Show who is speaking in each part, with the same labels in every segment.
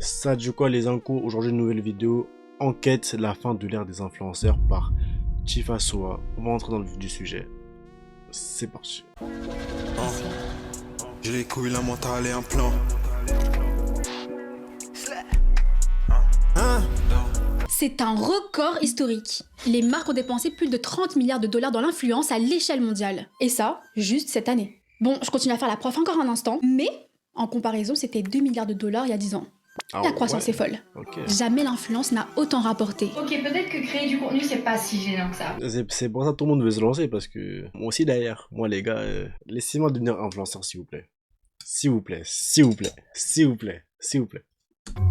Speaker 1: Ça du quoi les incos, aujourd'hui une nouvelle vidéo, enquête la fin de l'ère des influenceurs par Tifa Soa. On va entrer dans le vif du sujet. C'est parti.
Speaker 2: J'ai les couilles, la mentale et un plan.
Speaker 3: C'est un record historique. Les marques ont dépensé plus de 30 milliards de dollars dans l'influence à l'échelle mondiale. Et ça, juste cette année. Bon, je continue à faire la prof encore un instant, mais en comparaison, c'était 2 milliards de dollars il y a 10 ans. La croissance est folle.
Speaker 1: Okay.
Speaker 3: Jamais l'influence n'a autant rapporté.
Speaker 4: Ok, peut-être que créer du contenu, c'est pas si gênant que ça.
Speaker 1: C'est pour ça que tout le monde veut se lancer, parce que moi aussi derrière, moi les gars, laissez-moi devenir influenceur s'il vous plaît. S'il vous plaît, s'il vous plaît, s'il vous plaît, s'il vous plaît.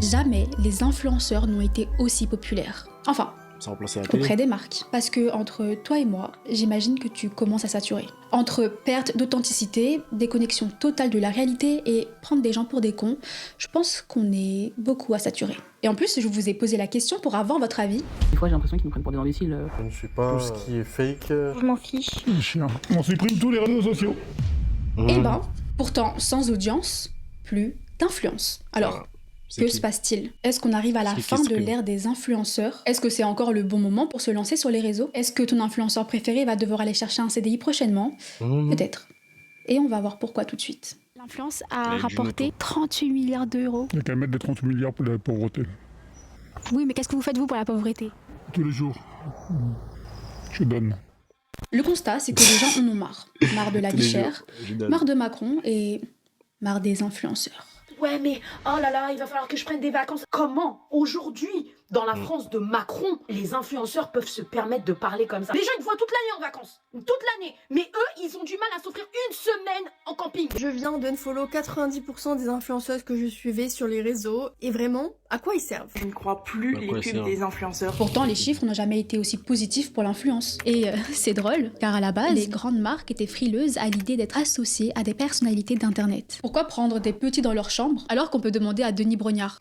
Speaker 3: Jamais les influenceurs n'ont été aussi populaires. Enfin,
Speaker 1: Ça remplace la télé.
Speaker 3: auprès des marques. Parce que entre toi et moi, j'imagine que tu commences à saturer. Entre perte d'authenticité, déconnexion totale de la réalité et prendre des gens pour des cons, je pense qu'on est beaucoup à saturer. Et en plus, je vous ai posé la question pour avoir votre avis.
Speaker 5: Des fois, j'ai l'impression qu'ils me prennent pour des imbéciles.
Speaker 6: Je ne suis pas tout ce qui est fake.
Speaker 7: Je m'en fiche.
Speaker 8: Chien. On supprime tous les réseaux sociaux.
Speaker 3: Eh ben, pourtant, sans audience, plus d'influence. Alors,
Speaker 1: Voilà.
Speaker 3: que se passe-t-il? Est-ce qu'on arrive à la
Speaker 1: C'est qui
Speaker 3: fin de
Speaker 1: stream?
Speaker 3: l'ère des influenceurs? Est-ce que c'est encore le bon moment pour se lancer sur les réseaux? Est-ce que ton influenceur préféré va devoir aller chercher un CDI prochainement? Peut-être. Et on va voir pourquoi tout de suite.
Speaker 7: L'influence a
Speaker 1: Avec du
Speaker 7: rapporté 38 milliards d'euros.
Speaker 8: Il n'y a qu'à mettre des 30 milliards pour la pauvreté.
Speaker 7: Oui, mais qu'est-ce que vous faites vous pour la pauvreté?
Speaker 8: Tous les jours. Je donne.
Speaker 3: Le constat, c'est que les gens en ont marre. Marre de la
Speaker 1: Tous
Speaker 3: vie
Speaker 1: les
Speaker 3: chère,
Speaker 1: jours, je donne.
Speaker 3: marre de Macron et marre des influenceurs.
Speaker 9: Ouais, mais oh là là, il va falloir que je prenne des vacances. Comment, aujourd'hui, dans la France de Macron, les influenceurs peuvent se permettre de parler comme ça? Les gens, ils te voient toute l'année en vacances. Toute l'année. Mais eux, ils ont du mal à s'offrir une semaine en camping.
Speaker 10: Je viens d'unfollow 90% des influenceuses que je suivais sur les réseaux. Et vraiment, à quoi ils servent?
Speaker 9: Je ne crois plus
Speaker 1: À
Speaker 9: les
Speaker 1: quoi
Speaker 9: pubs
Speaker 1: ça
Speaker 9: des influenceurs.
Speaker 3: Pourtant, les chiffres n'ont jamais été aussi positifs pour l'influence. Et c'est drôle, car à la base, les grandes marques étaient frileuses à l'idée d'être associées à des personnalités d'Internet. Pourquoi prendre des petits dans leur chambre alors qu'on peut demander à Denis Brognard?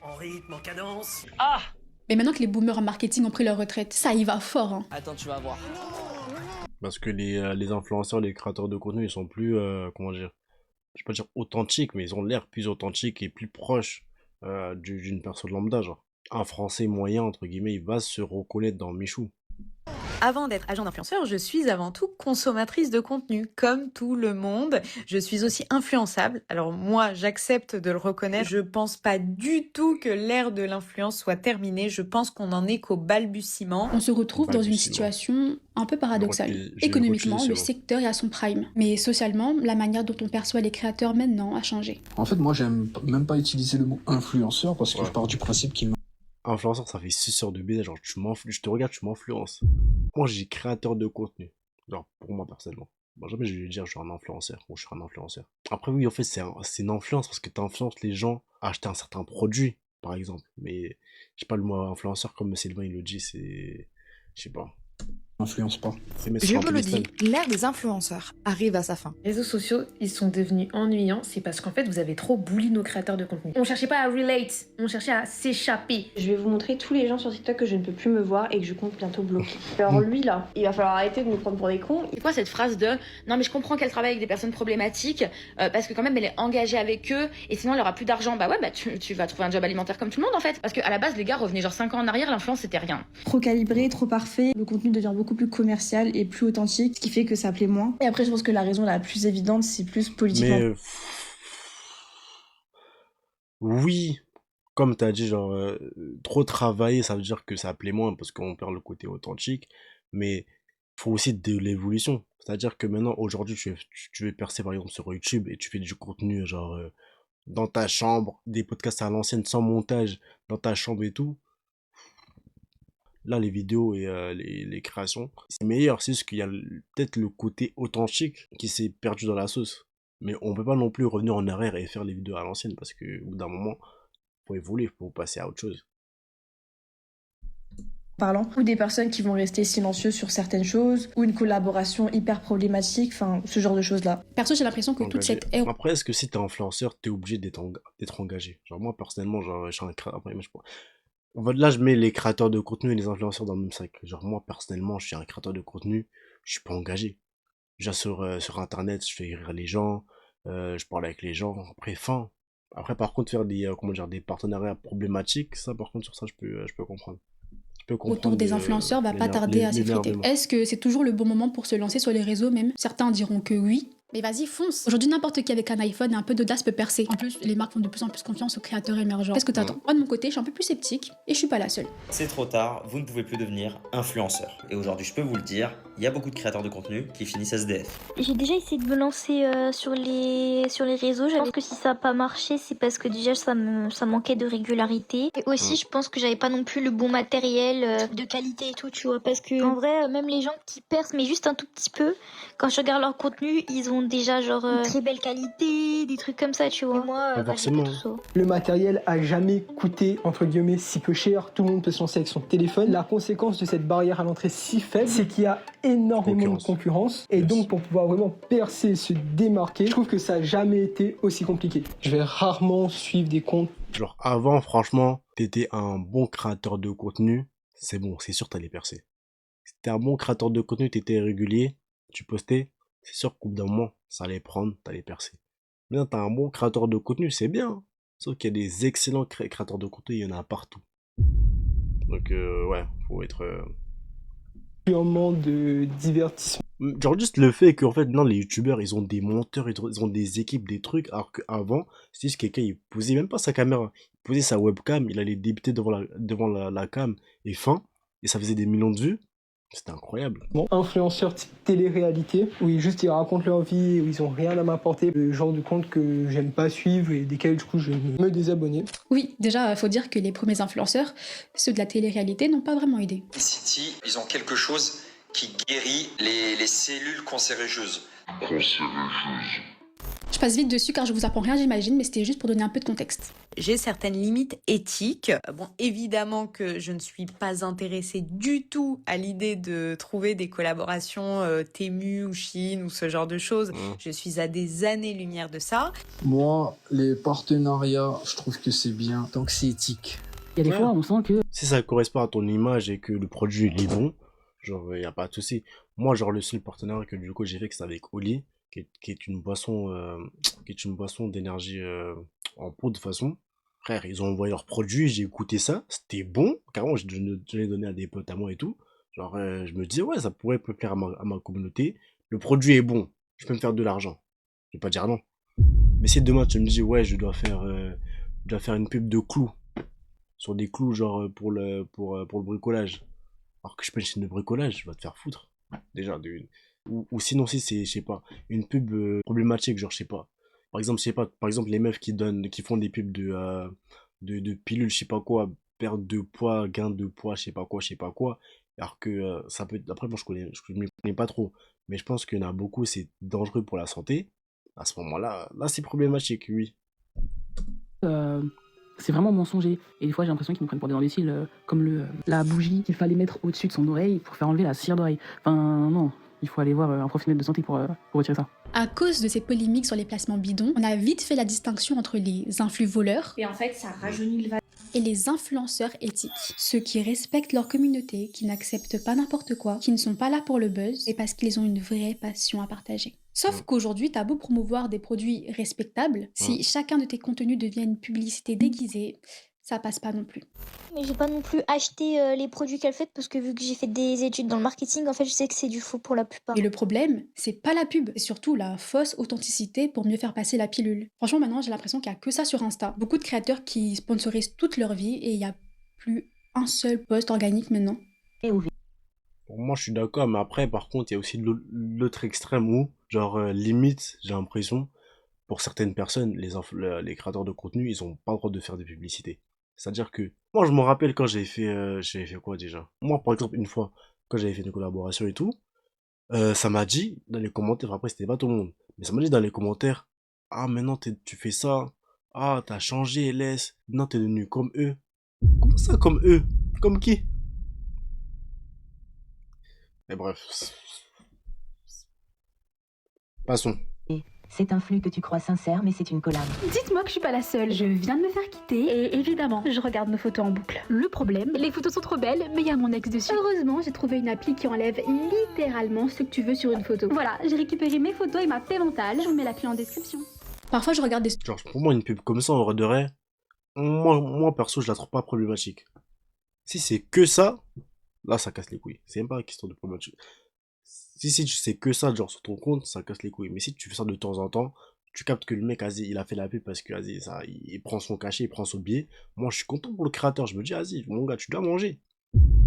Speaker 11: En rythme, en cadence.
Speaker 3: Mais maintenant que les boomers en marketing ont pris leur retraite, ça y va fort, hein.
Speaker 5: Attends, tu vas voir.
Speaker 1: Parce que les influenceurs, les créateurs de contenu, ils sont plus, comment dire, je vais pas dire authentiques, mais ils ont l'air plus authentiques et plus proches d'une personne lambda, genre. Un Français moyen, entre guillemets, il va se reconnaître dans Michou.
Speaker 12: Avant d'être agent d'influenceur, je suis avant tout consommatrice de contenu, comme tout le monde. Je suis aussi influençable. Alors moi, j'accepte de le reconnaître. Je pense pas du tout que l'ère de l'influence soit terminée. Je pense qu'on en est qu'au balbutiement.
Speaker 3: On se retrouve dans une
Speaker 1: Balbutiement.
Speaker 3: situation un peu paradoxale.
Speaker 1: Je vais
Speaker 3: Économiquement,
Speaker 1: retirer
Speaker 3: le
Speaker 1: ça.
Speaker 3: secteur est à son prime. Mais socialement, la manière dont on perçoit les créateurs maintenant a changé.
Speaker 13: En fait, moi, j'aime même pas utiliser le mot influenceur parce que
Speaker 1: Ouais.
Speaker 13: je pars du principe qu'il
Speaker 1: Influenceur, ça fait suceur de baiser, genre je te regarde, tu m'influences. Moi, j'ai créateur de contenu. Genre, pour moi, personnellement. Bon, jamais je vais lui dire je suis un influenceur ou je suis un influenceur. Après, oui, en fait, c'est une influence parce que tu influences les gens à acheter un certain produit, par exemple. Mais, je sais pas, le mot influenceur, comme Sylvain il le dit, c'est. Je sais pas.
Speaker 13: m'influence pas.
Speaker 1: C'est mettre
Speaker 14: Je
Speaker 1: sur un
Speaker 14: vous le
Speaker 1: piédestal.
Speaker 14: dis, l'ère des influenceurs arrive à sa fin.
Speaker 4: Les réseaux sociaux, ils sont devenus ennuyants, c'est parce qu'en fait, vous avez trop bully nos créateurs de contenu. On cherchait pas à relate, on cherchait à s'échapper.
Speaker 15: Je vais vous montrer tous les gens sur TikTok que je ne peux plus me voir et que je compte bientôt bloquer. Alors lui là, il va falloir arrêter de nous prendre pour des cons.
Speaker 16: C'est quoi cette phrase de non mais je comprends qu'elle travaille avec des personnes problématiques parce que quand même elle est engagée avec eux et sinon elle aura plus d'argent. Bah ouais, bah tu vas trouver un job alimentaire comme tout le monde en fait. Parce qu'à la base les gars revenaient genre 5 ans en arrière, l'influence c'était rien.
Speaker 10: Trop calibré, trop parfait, le contenu devient beaucoup plus commercial et plus authentique, ce qui fait que ça plaît moins. Et après je pense que la raison la plus évidente c'est plus politiquement.
Speaker 1: Mais oui, comme tu as dit, genre trop travailler, ça veut dire que ça plaît moins parce qu'on perd le côté authentique, mais faut aussi de l'évolution. C'est-à-dire que maintenant, aujourd'hui, tu veux percer par exemple sur YouTube et tu fais du contenu genre dans ta chambre, des podcasts à l'ancienne sans montage, dans ta chambre et tout. Là, les vidéos et les créations, c'est meilleur. C'est juste qu'il y a peut-être le côté authentique qui s'est perdu dans la sauce. Mais on peut pas non plus revenir en arrière et faire les vidéos à l'ancienne parce que au bout d'un moment, faut évoluer, faut passer à autre chose.
Speaker 10: Parlant, ou des personnes qui vont rester silencieuses sur certaines choses, ou une collaboration hyper problématique, enfin ce genre de choses-là.
Speaker 3: Perso, j'ai l'impression que toute
Speaker 1: Engagé.
Speaker 3: cette ère...
Speaker 1: Après, est-ce que si t'es influenceur, t'es obligé d'être engagé? Genre moi, personnellement, genre, je suis un créateur... Après, moi, en fait, là, je mets les créateurs de contenu et les influenceurs dans le même sac. Genre moi, personnellement, je suis un créateur de contenu, je suis pas engagé. Déjà sur Internet, je fais rire les gens, je parle avec les gens, après, fin. Après, par contre, faire des, comment dire, des partenariats problématiques, ça, par contre, sur ça, je peux comprendre. Je peux
Speaker 3: Autour
Speaker 1: comprendre
Speaker 3: des influenceurs va pas tarder à s'effriter.
Speaker 1: l'énervement.
Speaker 3: Est-ce que c'est toujours le bon moment pour se lancer sur les réseaux même? Certains diront que oui. Mais vas-y, fonce. Aujourd'hui, n'importe qui avec un iPhone et un peu d'audace peut percer. En plus, les marques font de plus en plus confiance aux créateurs émergents. Qu'est-ce que t'attends? Moi, de mon côté, je suis un peu plus sceptique et je suis pas la seule.
Speaker 17: C'est trop tard, vous ne pouvez plus devenir influenceur. Et aujourd'hui, je peux vous le dire, il y a beaucoup de créateurs de contenu qui finissent SDF.
Speaker 18: J'ai déjà essayé de me lancer sur les réseaux. Je pense que si ça n'a pas marché, c'est parce que déjà ça manquait de régularité. Et aussi, je pense que j'avais pas non plus le bon matériel de qualité et tout, tu vois. Parce que en vrai, même les gens qui percent, mais juste un tout petit peu, quand je regarde leur contenu, ils ont déjà genre une très belle qualité, des trucs comme ça, tu vois. Et moi, j'ai pas tout ça.
Speaker 19: Le matériel a jamais coûté, entre guillemets, si peu cher. Tout le monde peut se lancer avec son téléphone. La conséquence de cette barrière à l'entrée si faible, c'est qu'il y a énormément de concurrence. Et donc, pour pouvoir vraiment percer et se démarquer, je trouve que ça n'a jamais été aussi compliqué. Je vais rarement suivre des comptes.
Speaker 1: Genre, avant, franchement, t'étais un bon créateur de contenu, c'est bon, c'est sûr t'allais percer. Si t'es un bon créateur de contenu, t'étais régulier, tu postais, c'est sûr qu'au bout d'un moment, ça allait prendre, t'allais percer. Maintenant, t'as un bon créateur de contenu, c'est bien. Sauf qu'il y a des excellents créateurs de contenu, il y en a partout. Donc, ouais, faut être...
Speaker 19: Purement de divertissement.
Speaker 1: Genre juste le fait qu'en fait, non, les youtubeurs, ils ont des monteurs, ils ont des équipes, des trucs, alors qu'avant, c'est juste quelqu'un, il posait même pas sa caméra, il posait sa webcam, il allait débuter devant la cam, et fin, et ça faisait des millions de vues. C'était incroyable.
Speaker 19: Bon, influenceurs type télé-réalité, où juste ils racontent leur vie, où ils ont rien à m'apporter, le genre de compte que j'aime pas suivre et desquels du coup je vais me désabonner.
Speaker 3: Oui, déjà, faut dire que les premiers influenceurs, ceux de la télé-réalité, n'ont pas vraiment aidé.
Speaker 20: City, ils ont quelque chose qui guérit les cellules cancérigeuses.
Speaker 3: Je passe vite dessus car je vous apprends rien, j'imagine, mais c'était juste pour donner un peu de contexte.
Speaker 12: J'ai certaines limites éthiques. Bon, évidemment que je ne suis pas intéressée du tout à l'idée de trouver des collaborations Temu ou Chine ou ce genre de choses. Je suis à des années-lumière de ça.
Speaker 13: Moi, les partenariats, je trouve que c'est bien tant que c'est éthique.
Speaker 5: Il y a des fois, on sent que...
Speaker 1: Si ça correspond à ton image et que le produit il est bon, genre, y a pas de souci. Moi, genre, le seul partenariat que du coup j'ai fait, que c'est avec Oli, qui est une boisson d'énergie en poudre de toute façon. Frère, ils ont envoyé leurs produits, j'ai écouté ça, c'était bon, carrément, je l'ai donné à des potes à moi et tout. Genre, je me disais, ouais, ça pourrait plaire à ma communauté. Le produit est bon, je peux me faire de l'argent. Je vais pas dire non. Mais si demain tu me dis, ouais, je dois faire une pub de clous, sur des clous, genre, pour le bricolage, alors que je peux une chaîne de bricolage, je vais te faire foutre. Déjà, ou sinon, si c'est, je sais pas, une pub problématique, genre, je sais pas. Par exemple, je sais pas, par exemple, les meufs qui font des pubs de pilules, je sais pas quoi, perte de poids, gain de poids, je sais pas quoi. Alors que ça peut, après, moi, je me connais pas trop, mais je pense qu'il y en a beaucoup, c'est dangereux pour la santé. À ce moment-là, là, c'est problématique, oui.
Speaker 5: C'est vraiment mensonger. Et des fois, j'ai l'impression qu'ils me prennent pour des imbéciles, comme la bougie qu'il fallait mettre au-dessus de son oreille pour faire enlever la cire d'oreille. Enfin, non. Il faut aller voir un professionnel de santé pour retirer ça.
Speaker 3: À cause de ces polémiques sur les placements bidons, on a vite fait la distinction entre les influx voleurs
Speaker 15: Et en fait, ça rajeunit le vagin.
Speaker 3: et les influenceurs éthiques. Ceux qui respectent leur communauté, qui n'acceptent pas n'importe quoi, qui ne sont pas là pour le buzz, et parce qu'ils ont une vraie passion à partager. Sauf qu'aujourd'hui, t'as beau promouvoir des produits respectables, si chacun de tes contenus devient une publicité déguisée, ça passe pas non plus.
Speaker 18: Mais j'ai pas non plus acheté les produits qu'elle fait parce que vu que j'ai fait des études dans le marketing, en fait, je sais que c'est du faux pour la plupart.
Speaker 3: Et le problème, c'est pas la pub, c'est surtout la fausse authenticité pour mieux faire passer la pilule. Franchement, maintenant, j'ai l'impression qu'il y a que ça sur Insta. Beaucoup de créateurs qui sponsorisent toute leur vie et il y a plus un seul post organique maintenant.
Speaker 1: Pour moi, je suis d'accord, mais après, par contre, il y a aussi l'autre extrême où, genre, limite, j'ai l'impression, pour certaines personnes, les créateurs de contenu, ils ont pas le droit de faire des publicités. C'est-à-dire que, moi, je me rappelle quand j'avais fait quoi déjà? Moi, par exemple, une fois, quand j'avais fait une collaboration et tout, ça m'a dit dans les commentaires, après, c'était pas tout le monde, mais ça m'a dit dans les commentaires, ah, maintenant, tu fais ça, ah, t'as changé, laisse, non, t'es devenu comme eux. Comment ça, comme eux? Comme qui? Et bref. Passons.
Speaker 21: C'est un flux que tu crois sincère, mais c'est une collab.
Speaker 7: Dites-moi que je suis pas la seule. Je viens de me faire quitter et évidemment, je regarde nos photos en boucle. Le problème, les photos sont trop belles, mais il y a mon ex dessus. Heureusement, j'ai trouvé une appli qui enlève littéralement ce que tu veux sur une photo. Voilà, j'ai récupéré mes photos et ma paix mentale. Je vous mets l'appli en description.
Speaker 3: Parfois, je regarde des...
Speaker 1: Genre, pour moi, une pub comme ça, en vrai de vrai, moi perso, je la trouve pas problématique. Si c'est que ça, là, ça casse les couilles. C'est même pas une question de problématique. Si tu sais que ça, genre, sur ton compte, ça casse les couilles. Mais si tu fais ça de temps en temps, tu captes que le mec, vas-y, il a fait la pub parce que, vas-y, ça, il prend son cachet, il prend son billet. Moi, je suis content pour le créateur. Je me dis, vas-y, mon gars, tu dois manger.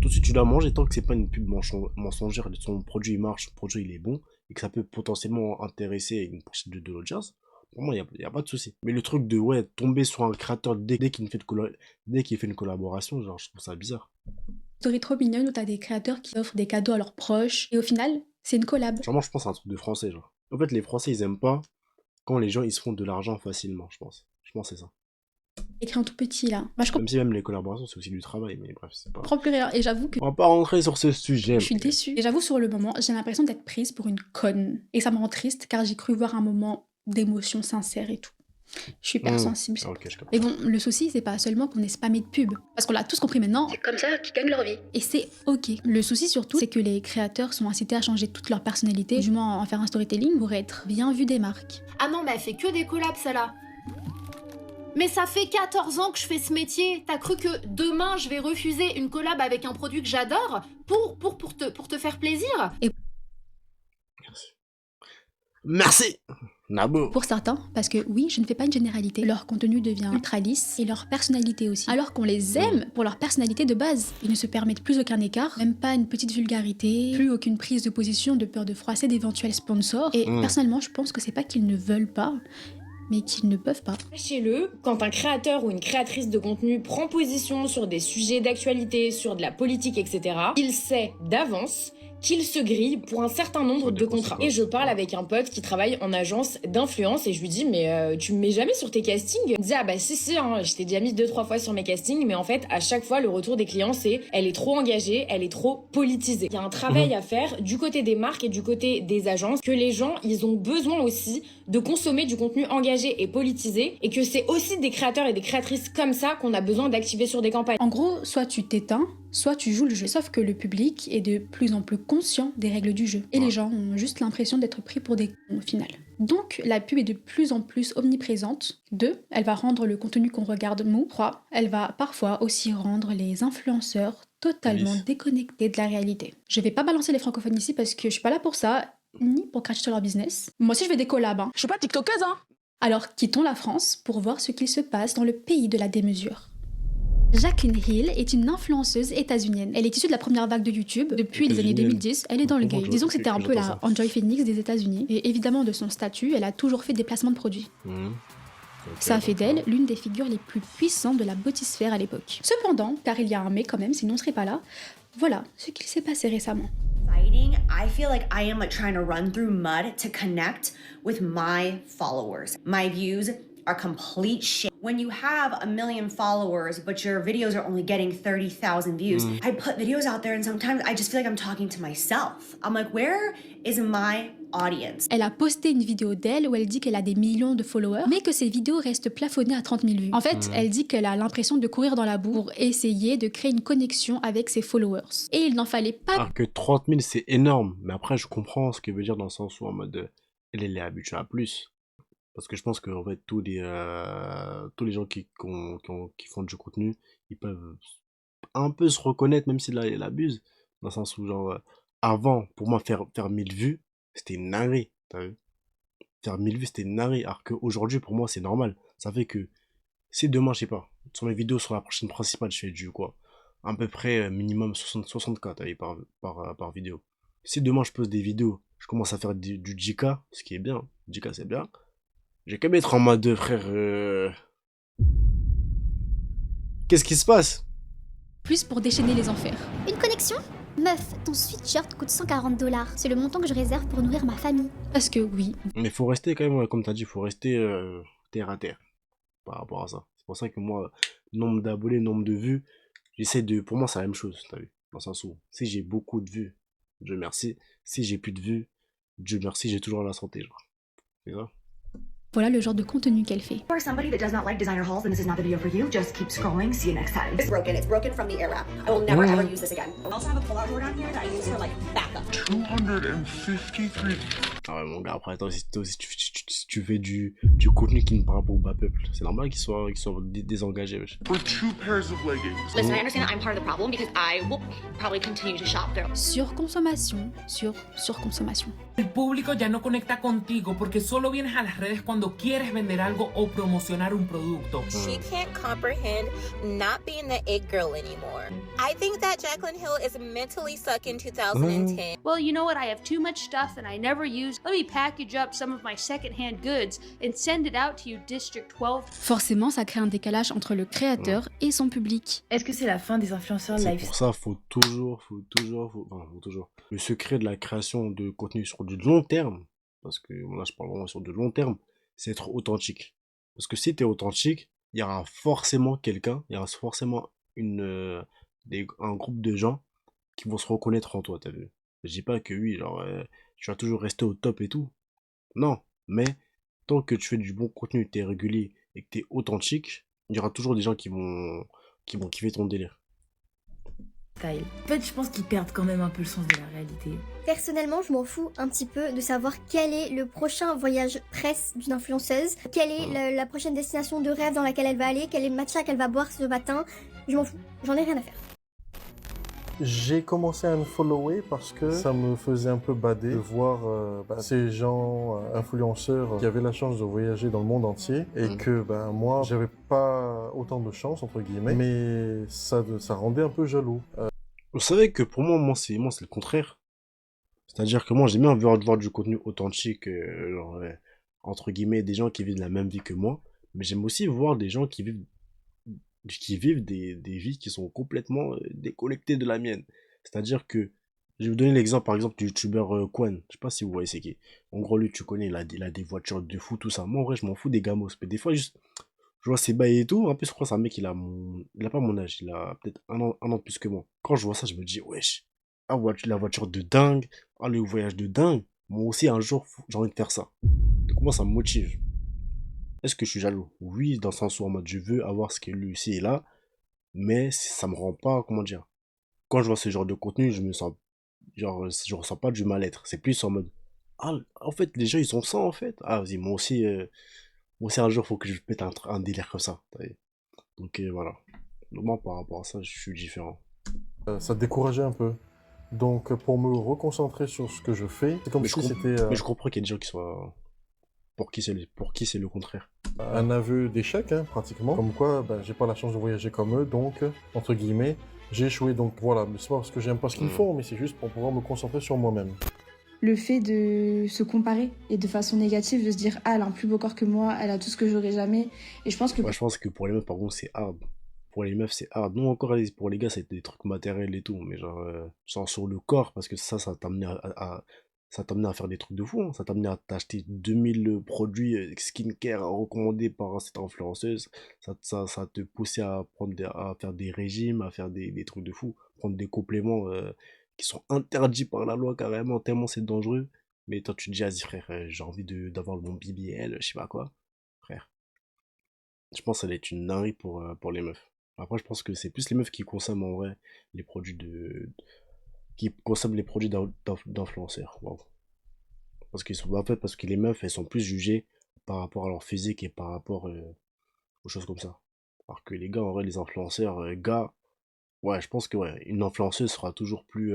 Speaker 1: Tout de suite, tu dois manger tant que c'est pas une pub mensongère. Son produit, il marche, son produit, il est bon, et que ça peut potentiellement intéresser une partie de l'audience. Pour moi, il n'y a pas de souci. Mais le truc de, ouais, tomber sur un créateur dès qu'il fait une collaboration, genre, je trouve ça bizarre.
Speaker 3: Story trop mignonne où t'as des créateurs qui offrent des cadeaux à leurs proches, et au final, c'est une collab.
Speaker 1: Genre, moi, je pense que c'est un truc de français, genre. En fait, les Français, ils aiment pas quand les gens, ils se font de l'argent facilement, je pense. Je pense que c'est ça.
Speaker 3: Écrit en tout petit, là. Moi, je
Speaker 1: Même si même les collaborations, c'est aussi du travail, mais bref, c'est pas...
Speaker 3: comprends plus rien, et j'avoue que...
Speaker 1: On va pas rentrer sur ce sujet.
Speaker 3: Je suis déçue. Et j'avoue, sur le moment, j'ai l'impression d'être prise pour une conne. Et ça me rend triste, car j'ai cru voir un moment d'émotion sincère et tout. Je suis hyper sensible.
Speaker 1: Okay,
Speaker 3: mais bon, le souci, c'est pas seulement qu'on est spammé de pubs. Parce qu'on l'a tous compris maintenant.
Speaker 7: C'est comme ça qu'ils gagnent leur vie.
Speaker 3: Et c'est ok. Le souci surtout, c'est que les créateurs sont incités à changer toute leur personnalité, du moins en faire un storytelling pour être bien vu des marques.
Speaker 9: Ah non, mais elle fait que des collabs, celle-là. Mais ça fait 14 ans que je fais ce métier. T'as cru que demain, je vais refuser une collab avec un produit que j'adore pour te faire plaisir?
Speaker 3: Et...
Speaker 1: Merci Nabo.
Speaker 3: Pour certains, parce que oui, je ne fais pas une généralité, leur contenu devient ultra lisse et leur personnalité aussi. Alors qu'on les aime pour leur personnalité de base. Ils ne se permettent plus aucun écart, même pas une petite vulgarité, plus aucune prise de position de peur de froisser d'éventuels sponsors. Et personnellement, je pense que c'est pas qu'ils ne veulent pas, mais qu'ils ne peuvent pas.
Speaker 4: Sachez-le, quand un créateur ou une créatrice de contenu prend position sur des sujets d'actualité, sur de la politique, etc., il sait d'avance qu'il se grille pour un certain nombre de contrats. Et je parle avec un pote qui travaille en agence d'influence et je lui dis mais tu me mets jamais sur tes castings? Il me dit ah bah si hein, je t'ai déjà mis 2-3 fois sur mes castings mais en fait à chaque fois le retour des clients c'est elle est trop engagée, elle est trop politisée. Il y a un travail à faire du côté des marques et du côté des agences que les gens ils ont besoin aussi de consommer du contenu engagé et politisé et que c'est aussi des créateurs et des créatrices comme ça qu'on a besoin d'activer sur des campagnes.
Speaker 3: En gros, soit tu t'éteins, soit tu joues le jeu. Sauf que le public est de plus en plus conscient des règles du jeu. Et les gens ont juste l'impression d'être pris pour des cons au final. Donc la pub est de plus en plus omniprésente. 2, elle va rendre le contenu qu'on regarde mou. 3, elle va parfois aussi rendre les influenceurs totalement déconnectés de la réalité. Je vais pas balancer les francophones ici parce que je suis pas là pour ça, ni pour cracher sur leur business. Moi aussi je fais des collabs. Je suis pas tiktokeuse Alors quittons la France pour voir ce qu'il se passe dans le pays de la démesure. Jacqueline Hill est une influenceuse états-unienne. Elle est issue de la première vague de YouTube. Depuis les années 2010, elle est dans le game. Disons que c'était un peu la Enjoy Phoenix des États-Unis. Et évidemment, de son statut, elle a toujours fait des placements de produits. Ça a fait d'elle l'une des figures les plus puissantes de la botisphère à l'époque. Cependant, car il y a un mais quand même, sinon on ne serait pas là, voilà ce qu'il s'est passé récemment.
Speaker 2: I feel like I am like trying to run through mud to connect with my followers. My views are complete shit. When you have 1 million followers, but your videos are only getting 30,000 views, I put videos out there and sometimes I just feel like I'm talking to myself. I'm like, where is my audience?
Speaker 3: Elle a posté une vidéo d'elle où elle dit qu'elle a des millions de followers, mais que ses vidéos restent plafonnées à 30 000 vues. En fait, elle dit qu'elle a l'impression de courir dans la boue pour essayer de créer une connexion avec ses followers. Et il n'en fallait pas...
Speaker 1: Alors que 30 000, c'est énorme. Mais après, je comprends ce que veut dire dans le sens où en mode... Elle est habituée à plus. Parce que je pense que en fait, tous les gens qui font du contenu, ils peuvent un peu se reconnaître, même si là, il abuse. Dans le sens où, genre, avant, pour moi, faire 1000 vues, c'était une dinguerie. T'as vu? Faire 1000 vues, c'était une dinguerie. Alors qu'aujourd'hui, pour moi, c'est normal. Ça fait que si demain, je sais pas, sur mes vidéos, sur la prochaine principale, je fais du quoi? À peu près minimum 60K, t'as vu, par vidéo. Si demain, je pose des vidéos, je commence à faire du 10K, ce qui est bien. 10K, c'est bien. J'ai qu'à mettre en mode frère. Qu'est-ce qui se passe?
Speaker 3: Plus pour déchaîner les enfers.
Speaker 22: Une connexion? Meuf, ton sweatshirt coûte 140 $. C'est le montant que je réserve pour nourrir ma famille.
Speaker 3: Parce que oui.
Speaker 1: Mais faut rester quand même, comme t'as dit, faut rester terre à terre par rapport à ça. C'est pour ça que moi, nombre d'abonnés, nombre de vues, j'essaie de. Pour moi, c'est la même chose, t'as vu? Dans le sens où, si j'ai beaucoup de vues, Dieu merci. Si j'ai plus de vues, Dieu merci, j'ai toujours la santé, genre. C'est ça?
Speaker 3: Voilà le genre de contenu qu'elle fait.
Speaker 2: For somebody that does not like designer hauls, then this is not the video for you. Just keep scrolling. See you next time. It's broken. It's broken from the Airwrap. I will never ever use this again. I also have a pull-out door down here that I use for like backup.
Speaker 8: 253.
Speaker 1: Ah ouais, mon gars, après, attends, si tu tu fais du contenu qui ne parle pas au bas peuple. C'est normal qu'ils soient désengagés. Wesh.
Speaker 2: Listen, I understand that I'm part of the problem because I will probably continue to shop there.
Speaker 3: Surconsommation sur surconsommation.
Speaker 6: El público ya no conecta contigo porque solo vienes a las redes cuando quieres vender algo o promocionar un producto.
Speaker 11: She can't comprehend not being the it girl anymore. I think that Jaclyn Hill is mentally stuck in 2010.
Speaker 23: Well, you know what? I have too much stuff that I never use. Let me package up some of my secondhand goods and send it out to you, District 12.
Speaker 3: Forcément, ça crée un décalage entre le créateur et son public.
Speaker 4: Est-ce que c'est la fin des influenceurs
Speaker 1: C'est
Speaker 4: live?
Speaker 1: pour ça, faut toujours. Le secret de la création de contenu sur du long terme, parce que là je parle vraiment sur du long terme, c'est être authentique. Parce que si tu es authentique, il y aura forcément quelqu'un, il y aura forcément un groupe de gens qui vont se reconnaître en toi, t'as vu. Je dis pas que oui, genre, tu vas toujours rester au top et tout. Non, mais tant que tu fais du bon contenu, t'es régulier et que t'es authentique, il y aura toujours des gens qui vont kiffer ton délire.
Speaker 4: En fait, je pense qu'ils perdent quand même un peu le sens de la réalité.
Speaker 22: Personnellement, je m'en fous un petit peu de savoir quel est le prochain voyage presse d'une influenceuse, quelle est la prochaine destination de rêve dans laquelle elle va aller, quel est le matcha qu'elle va boire ce matin. Je m'en fous, j'en ai rien à faire.
Speaker 24: J'ai commencé à unfollower parce que ça me faisait un peu bader de voir ces gens influenceurs qui avaient la chance de voyager dans le monde entier et que moi j'avais pas autant de chance entre guillemets, mais ça rendait un peu jaloux.
Speaker 1: Vous savez que pour moi c'est le contraire. C'est-à-dire que moi j'aime bien voir du contenu authentique, genre, entre guillemets des gens qui vivent la même vie que moi, mais j'aime aussi voir des gens qui vivent des vies qui sont complètement déconnectées de la mienne. C'est-à-dire que, je vais vous donner l'exemple par exemple du youtubeur Quan, je sais pas si vous voyez c'est qui. En gros lui tu connais, il a des voitures de fou, tout ça. Moi en vrai je m'en fous des gamos, mais des fois juste, je vois ses bails et tout, en plus je crois que c'est un mec il a pas mon âge, il a peut-être un an de plus que moi. Quand je vois ça je me dis wesh, la voiture de dingue, le voyage de dingue, moi aussi un jour j'ai envie de faire ça. Donc moi ça me motive. Est-ce que je suis jaloux? Oui, dans le sens où en mode je veux avoir ce que lui aussi est là, mais ça me rend pas, comment dire, quand je vois ce genre de contenu, je ressens pas du mal-être. C'est plus en mode, en fait, les gens ils sont ça en fait. Vas-y, moi aussi un jour faut que je pète un délire comme ça. Donc voilà. Donc, moi par rapport à ça, je suis différent.
Speaker 24: Ça décourageait un peu. Donc pour me reconcentrer sur ce que je fais, c'est comme si c'était...
Speaker 1: Mais je comprends qu'il y a des gens qui soient... Pour qui c'est le contraire.
Speaker 24: Un aveu d'échec, pratiquement. Comme quoi, j'ai pas la chance de voyager comme eux, donc, entre guillemets, j'ai échoué. Donc voilà, mais c'est pas parce que j'aime pas ce qu'ils font, mais c'est juste pour pouvoir me concentrer sur moi-même.
Speaker 10: Le fait de se comparer et de façon négative, de se dire « Ah, elle a un plus beau corps que moi, elle a tout ce que j'aurais jamais. » Et je pense que...
Speaker 1: Ouais, je pense que pour les meufs, par contre, c'est hard. Pour les meufs, c'est hard. Non, encore, pour les gars, c'est des trucs matériels et tout, mais genre sur le corps, parce que ça t'amenait ça t'amenait à faire des trucs de fou, hein. Ça t'amenait à t'acheter 2000 produits skincare recommandés par cette influenceuse. Ça te poussait à faire des régimes, à faire des trucs de fou, prendre des compléments qui sont interdits par la loi carrément, tellement c'est dangereux. Mais toi tu te dis, vas-y frère, j'ai envie d'avoir mon BBL, je sais pas quoi. Frère, je pense que ça va être une dinguerie pour les meufs. Après je pense que c'est plus les meufs qui consomment en vrai les produits qui consomment les produits d'influenceurs. Wow. Parce que les meufs, elles sont plus jugées par rapport à leur physique et par rapport aux choses comme ça. Alors que les gars, en vrai, les influenceurs, ouais, je pense que une influenceuse sera toujours plus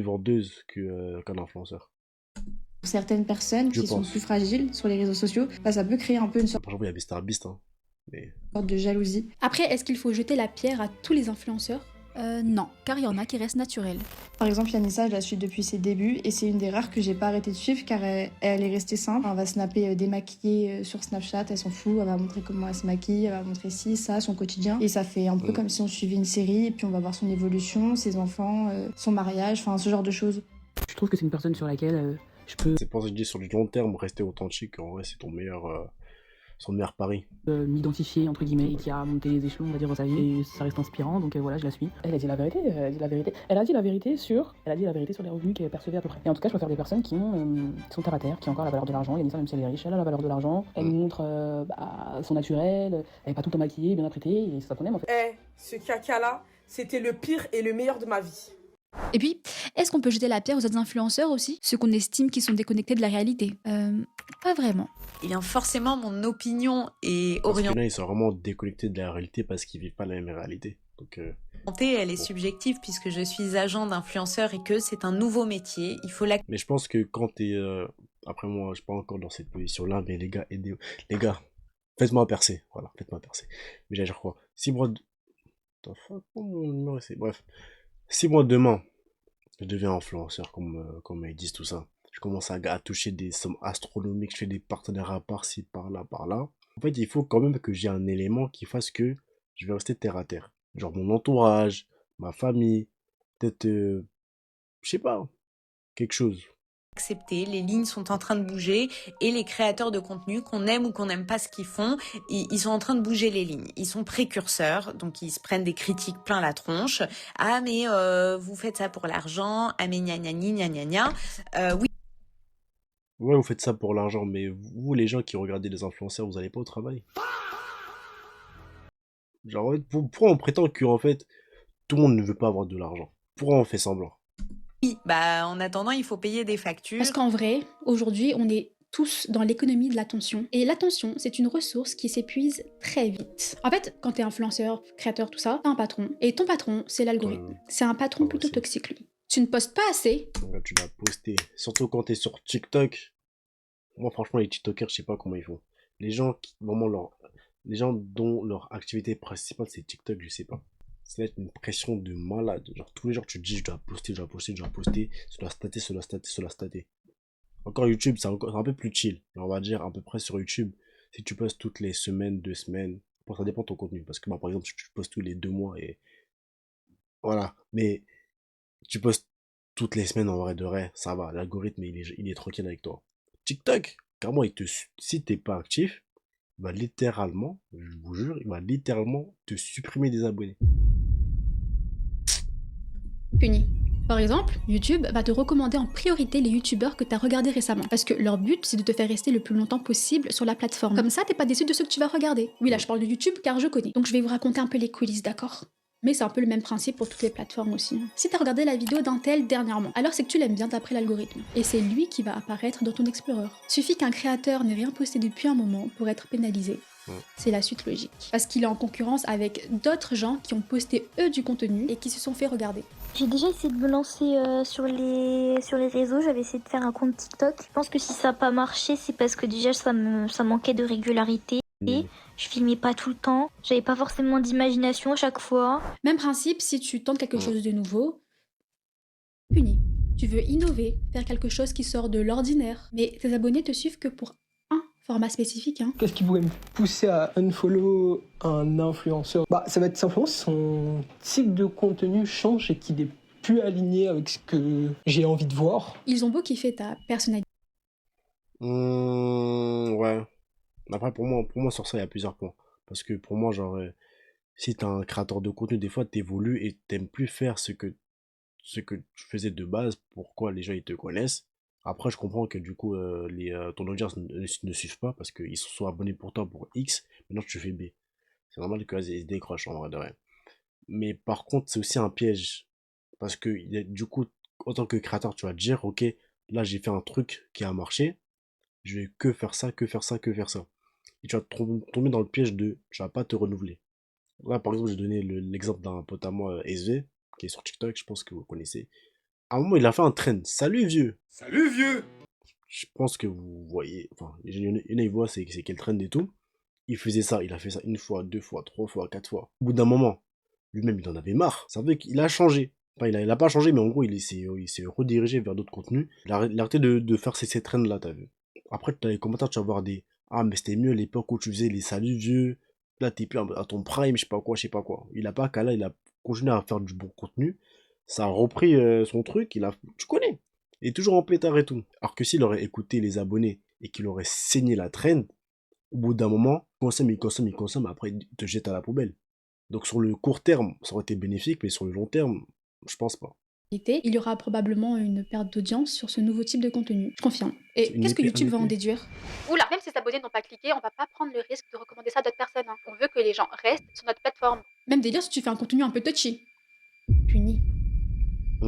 Speaker 1: vendeuse qu'un influenceur.
Speaker 10: Pour certaines personnes qui sont plus fragiles sur les réseaux sociaux, ça peut créer un peu une sorte
Speaker 1: Par exemple, il y avait MrBeast,
Speaker 10: de jalousie.
Speaker 3: Après, est-ce qu'il faut jeter la pierre à tous les influenceurs ? Non, car il y en a qui restent naturels.
Speaker 10: Par exemple, Yanissa, je la suis depuis ses débuts et c'est une des rares que j'ai pas arrêté de suivre car elle est restée simple. Elle va snapper démaquillée sur Snapchat, elle s'en fout, elle va montrer comment elle se maquille, elle va montrer ci, ça, son quotidien. Et ça fait un peu comme si on suivait une série et puis on va voir son évolution, ses enfants, son mariage, enfin ce genre de choses.
Speaker 5: Je trouve que c'est une personne sur laquelle je peux...
Speaker 1: C'est pour ça que je dis sur du long terme, rester authentique, en vrai c'est son meilleur pari.
Speaker 5: M'identifier entre guillemets et qui a monté les échelons on va dire dans sa vie et ça reste inspirant donc voilà je la suis. Elle a dit la vérité, elle a dit la vérité sur les revenus qu'elle percevait à peu près. Et en tout cas je préfère des personnes qui sont terre à terre, qui ont encore la valeur de l'argent. Yanissa même si elle est riche, elle a la valeur de l'argent, elle montre son naturel, elle est pas tout le temps maquillée, bien apprêtée et ça qu'on aime en fait.
Speaker 9: Ce caca là, c'était le pire et le meilleur de ma vie.
Speaker 3: Et puis, est-ce qu'on peut jeter la pierre aux autres influenceurs aussi? Ceux qu'on estime qui sont déconnectés de la réalité? Pas vraiment.
Speaker 12: Eh bien, forcément, mon opinion est
Speaker 1: Parce qu'il y en
Speaker 12: orientée,
Speaker 1: a, ils sont vraiment déconnectés de la réalité parce qu'ils vivent pas la même réalité. Donc,
Speaker 12: elle est subjective puisque je suis agent d'influenceur et que c'est un nouveau métier. Il faut
Speaker 1: mais je pense que quand t'es... Après moi, je suis pas encore dans cette position-là, mais les gars, aidez... Les gars, faites-moi percer. Voilà, faites-moi percer. Mais j'allais dire quoi? Si moi... What the fuck, oh, mon numéro, c'est... Bref. Si moi, demain, je deviens influenceur, comme ils disent tout ça, je commence à toucher des sommes astronomiques, je fais des partenariats par-ci, par-là, par-là. En fait, il faut quand même que j'ai un élément qui fasse que je vais rester terre à terre. Genre mon entourage, ma famille, peut-être, je sais pas, quelque chose.
Speaker 12: accepter, les lignes sont en train de bouger et les créateurs de contenu, qu'on aime ou qu'on n'aime pas ce qu'ils font, ils sont en train de bouger les lignes. Ils sont précurseurs, donc ils se prennent des critiques plein la tronche. Ah mais vous faites ça pour l'argent, ah mais gna gna gna gna gna. Oui.
Speaker 1: Ouais, vous faites ça pour l'argent, mais vous, les gens qui regardez les influenceurs, vous allez pas au travail. Genre, en fait, pourquoi on prétend que, en fait, tout le monde ne veut pas avoir de l'argent? Pourquoi on fait semblant?
Speaker 12: Oui, bah en attendant, il faut payer des factures.
Speaker 3: Parce qu'en vrai, aujourd'hui, on est tous dans l'économie de l'attention. Et l'attention, c'est une ressource qui s'épuise très vite. En fait, quand t'es influenceur, créateur, tout ça, t'as un patron. Et ton patron, c'est l'algorithme. C'est un patron plutôt toxique, lui. Tu ne postes pas assez.
Speaker 1: Donc là, tu vas poster. Surtout quand t'es sur TikTok. Moi, franchement, les TikTokers, je sais pas comment ils font. Les gens qui, vraiment, les gens dont leur activité principale, c'est TikTok, je sais pas. Ça va être une pression de malade. Genre, tous les jours, tu te dis, je dois poster, je dois poster, je dois poster. Ça doit stater, ça doit stater, ça doit stater. Encore YouTube, c'est un peu plus chill. On va dire à peu près sur YouTube, si tu postes toutes les semaines, 2 semaines, bon, ça dépend de ton contenu. Parce que, bah, par exemple, si tu postes tous les 2 mois et voilà. Mais tu postes toutes les semaines en vrai de vrai, ça va. L'algorithme, il est tranquille avec toi. TikTok, carrément, si t'es pas actif, il va littéralement, je vous jure, il va littéralement te supprimer des abonnés.
Speaker 3: Puni. Par exemple, YouTube va te recommander en priorité les youtubeurs que tu as regardés récemment. Parce que leur but, c'est de te faire rester le plus longtemps possible sur la plateforme. Comme ça, t'es pas déçu de ce que tu vas regarder. Oui, là, je parle de YouTube car je connais. Donc je vais vous raconter un peu les coulisses, d'accord? Mais c'est un peu le même principe pour toutes les plateformes aussi. Si t'as regardé la vidéo d'un tel dernièrement, alors c'est que tu l'aimes bien d'après l'algorithme. Et c'est lui qui va apparaître dans ton Explorer. Suffit qu'un créateur n'ait rien posté depuis un moment pour être pénalisé. C'est la suite logique. Parce qu'il est en concurrence avec d'autres gens qui ont posté eux du contenu et qui se sont fait regarder.
Speaker 18: J'ai déjà essayé de me lancer sur les réseaux, j'avais essayé de faire un compte TikTok. Je pense que si ça n'a pas marché, c'est parce que déjà ça manquait de régularité. Je filmais pas tout le temps, j'avais pas forcément d'imagination à chaque fois.
Speaker 3: Même principe, si tu tentes quelque chose de nouveau, puni. Tu veux innover, faire quelque chose qui sort de l'ordinaire, mais tes abonnés te suivent que pour un format spécifique.
Speaker 14: Qu'est-ce qui pourrait me pousser à unfollow un influenceur? Ça va être simplement son type de contenu change et qu'il est plus aligné avec ce que j'ai envie de voir.
Speaker 3: Ils ont beau kiffer ta personnalité.
Speaker 1: Ouais. Après, pour moi, sur ça, il y a plusieurs points. Parce que pour moi, genre, si t'es un créateur de contenu, des fois, t'évolues et t'aimes plus faire ce que tu faisais de base, pourquoi les gens, ils te connaissent. Après, je comprends que du coup, ton audience ne suivent pas parce qu'ils se sont abonnés pour toi pour X, maintenant tu fais B. C'est normal qu'ils se décrochent en vrai de vrai. Mais par contre, c'est aussi un piège. Parce que du coup, en tant que créateur, tu vas te dire, ok, là, j'ai fait un truc qui a marché, je vais que faire ça, que faire ça, que faire ça. Et tu vas tomber dans le piège de tu vas pas te renouveler. Là, par exemple, j'ai donné l'exemple d'un pote à moi, SV, qui est sur TikTok, je pense que vous connaissez. À un moment, il a fait un trend. Salut vieux! Salut vieux! Je pense que vous voyez, enfin, il y en a, ils voient c'est quel trend et tout. Il faisait ça, il a fait ça 1 fois, 2 fois, 3 fois, 4 fois. Au bout d'un moment, lui-même, il en avait marre. Ça veut qu'il a changé. Enfin, il a pas changé, mais en gros, il s'est redirigé vers d'autres contenus. Il a arrêté de faire ces trends-là, t'as vu. Après, dans les commentaires, tu vas voir des ah, mais c'était mieux l'époque où tu faisais les saluts vieux. Là, t'es plus à ton prime, je sais pas quoi, je sais pas quoi. Il a pas qu'à là, il a continué à faire du bon contenu. Ça a repris son truc, tu connais. Il est toujours en pétard et tout. Alors que s'il aurait écouté les abonnés et qu'il aurait saigné la trend, au bout d'un moment, il consomme, après il te jette à la poubelle. Donc sur le court terme, ça aurait été bénéfique, mais sur le long terme, je pense pas.
Speaker 3: Il y aura probablement une perte d'audience sur ce nouveau type de contenu. Je confirme. Et qu'est-ce que YouTube va en déduire?
Speaker 7: Oula, même si les abonnés n'ont pas cliqué, on va pas prendre le risque de recommander ça à d'autres personnes. On veut que les gens restent sur notre plateforme.
Speaker 3: Même délire si tu fais un contenu un peu touchy. Puni.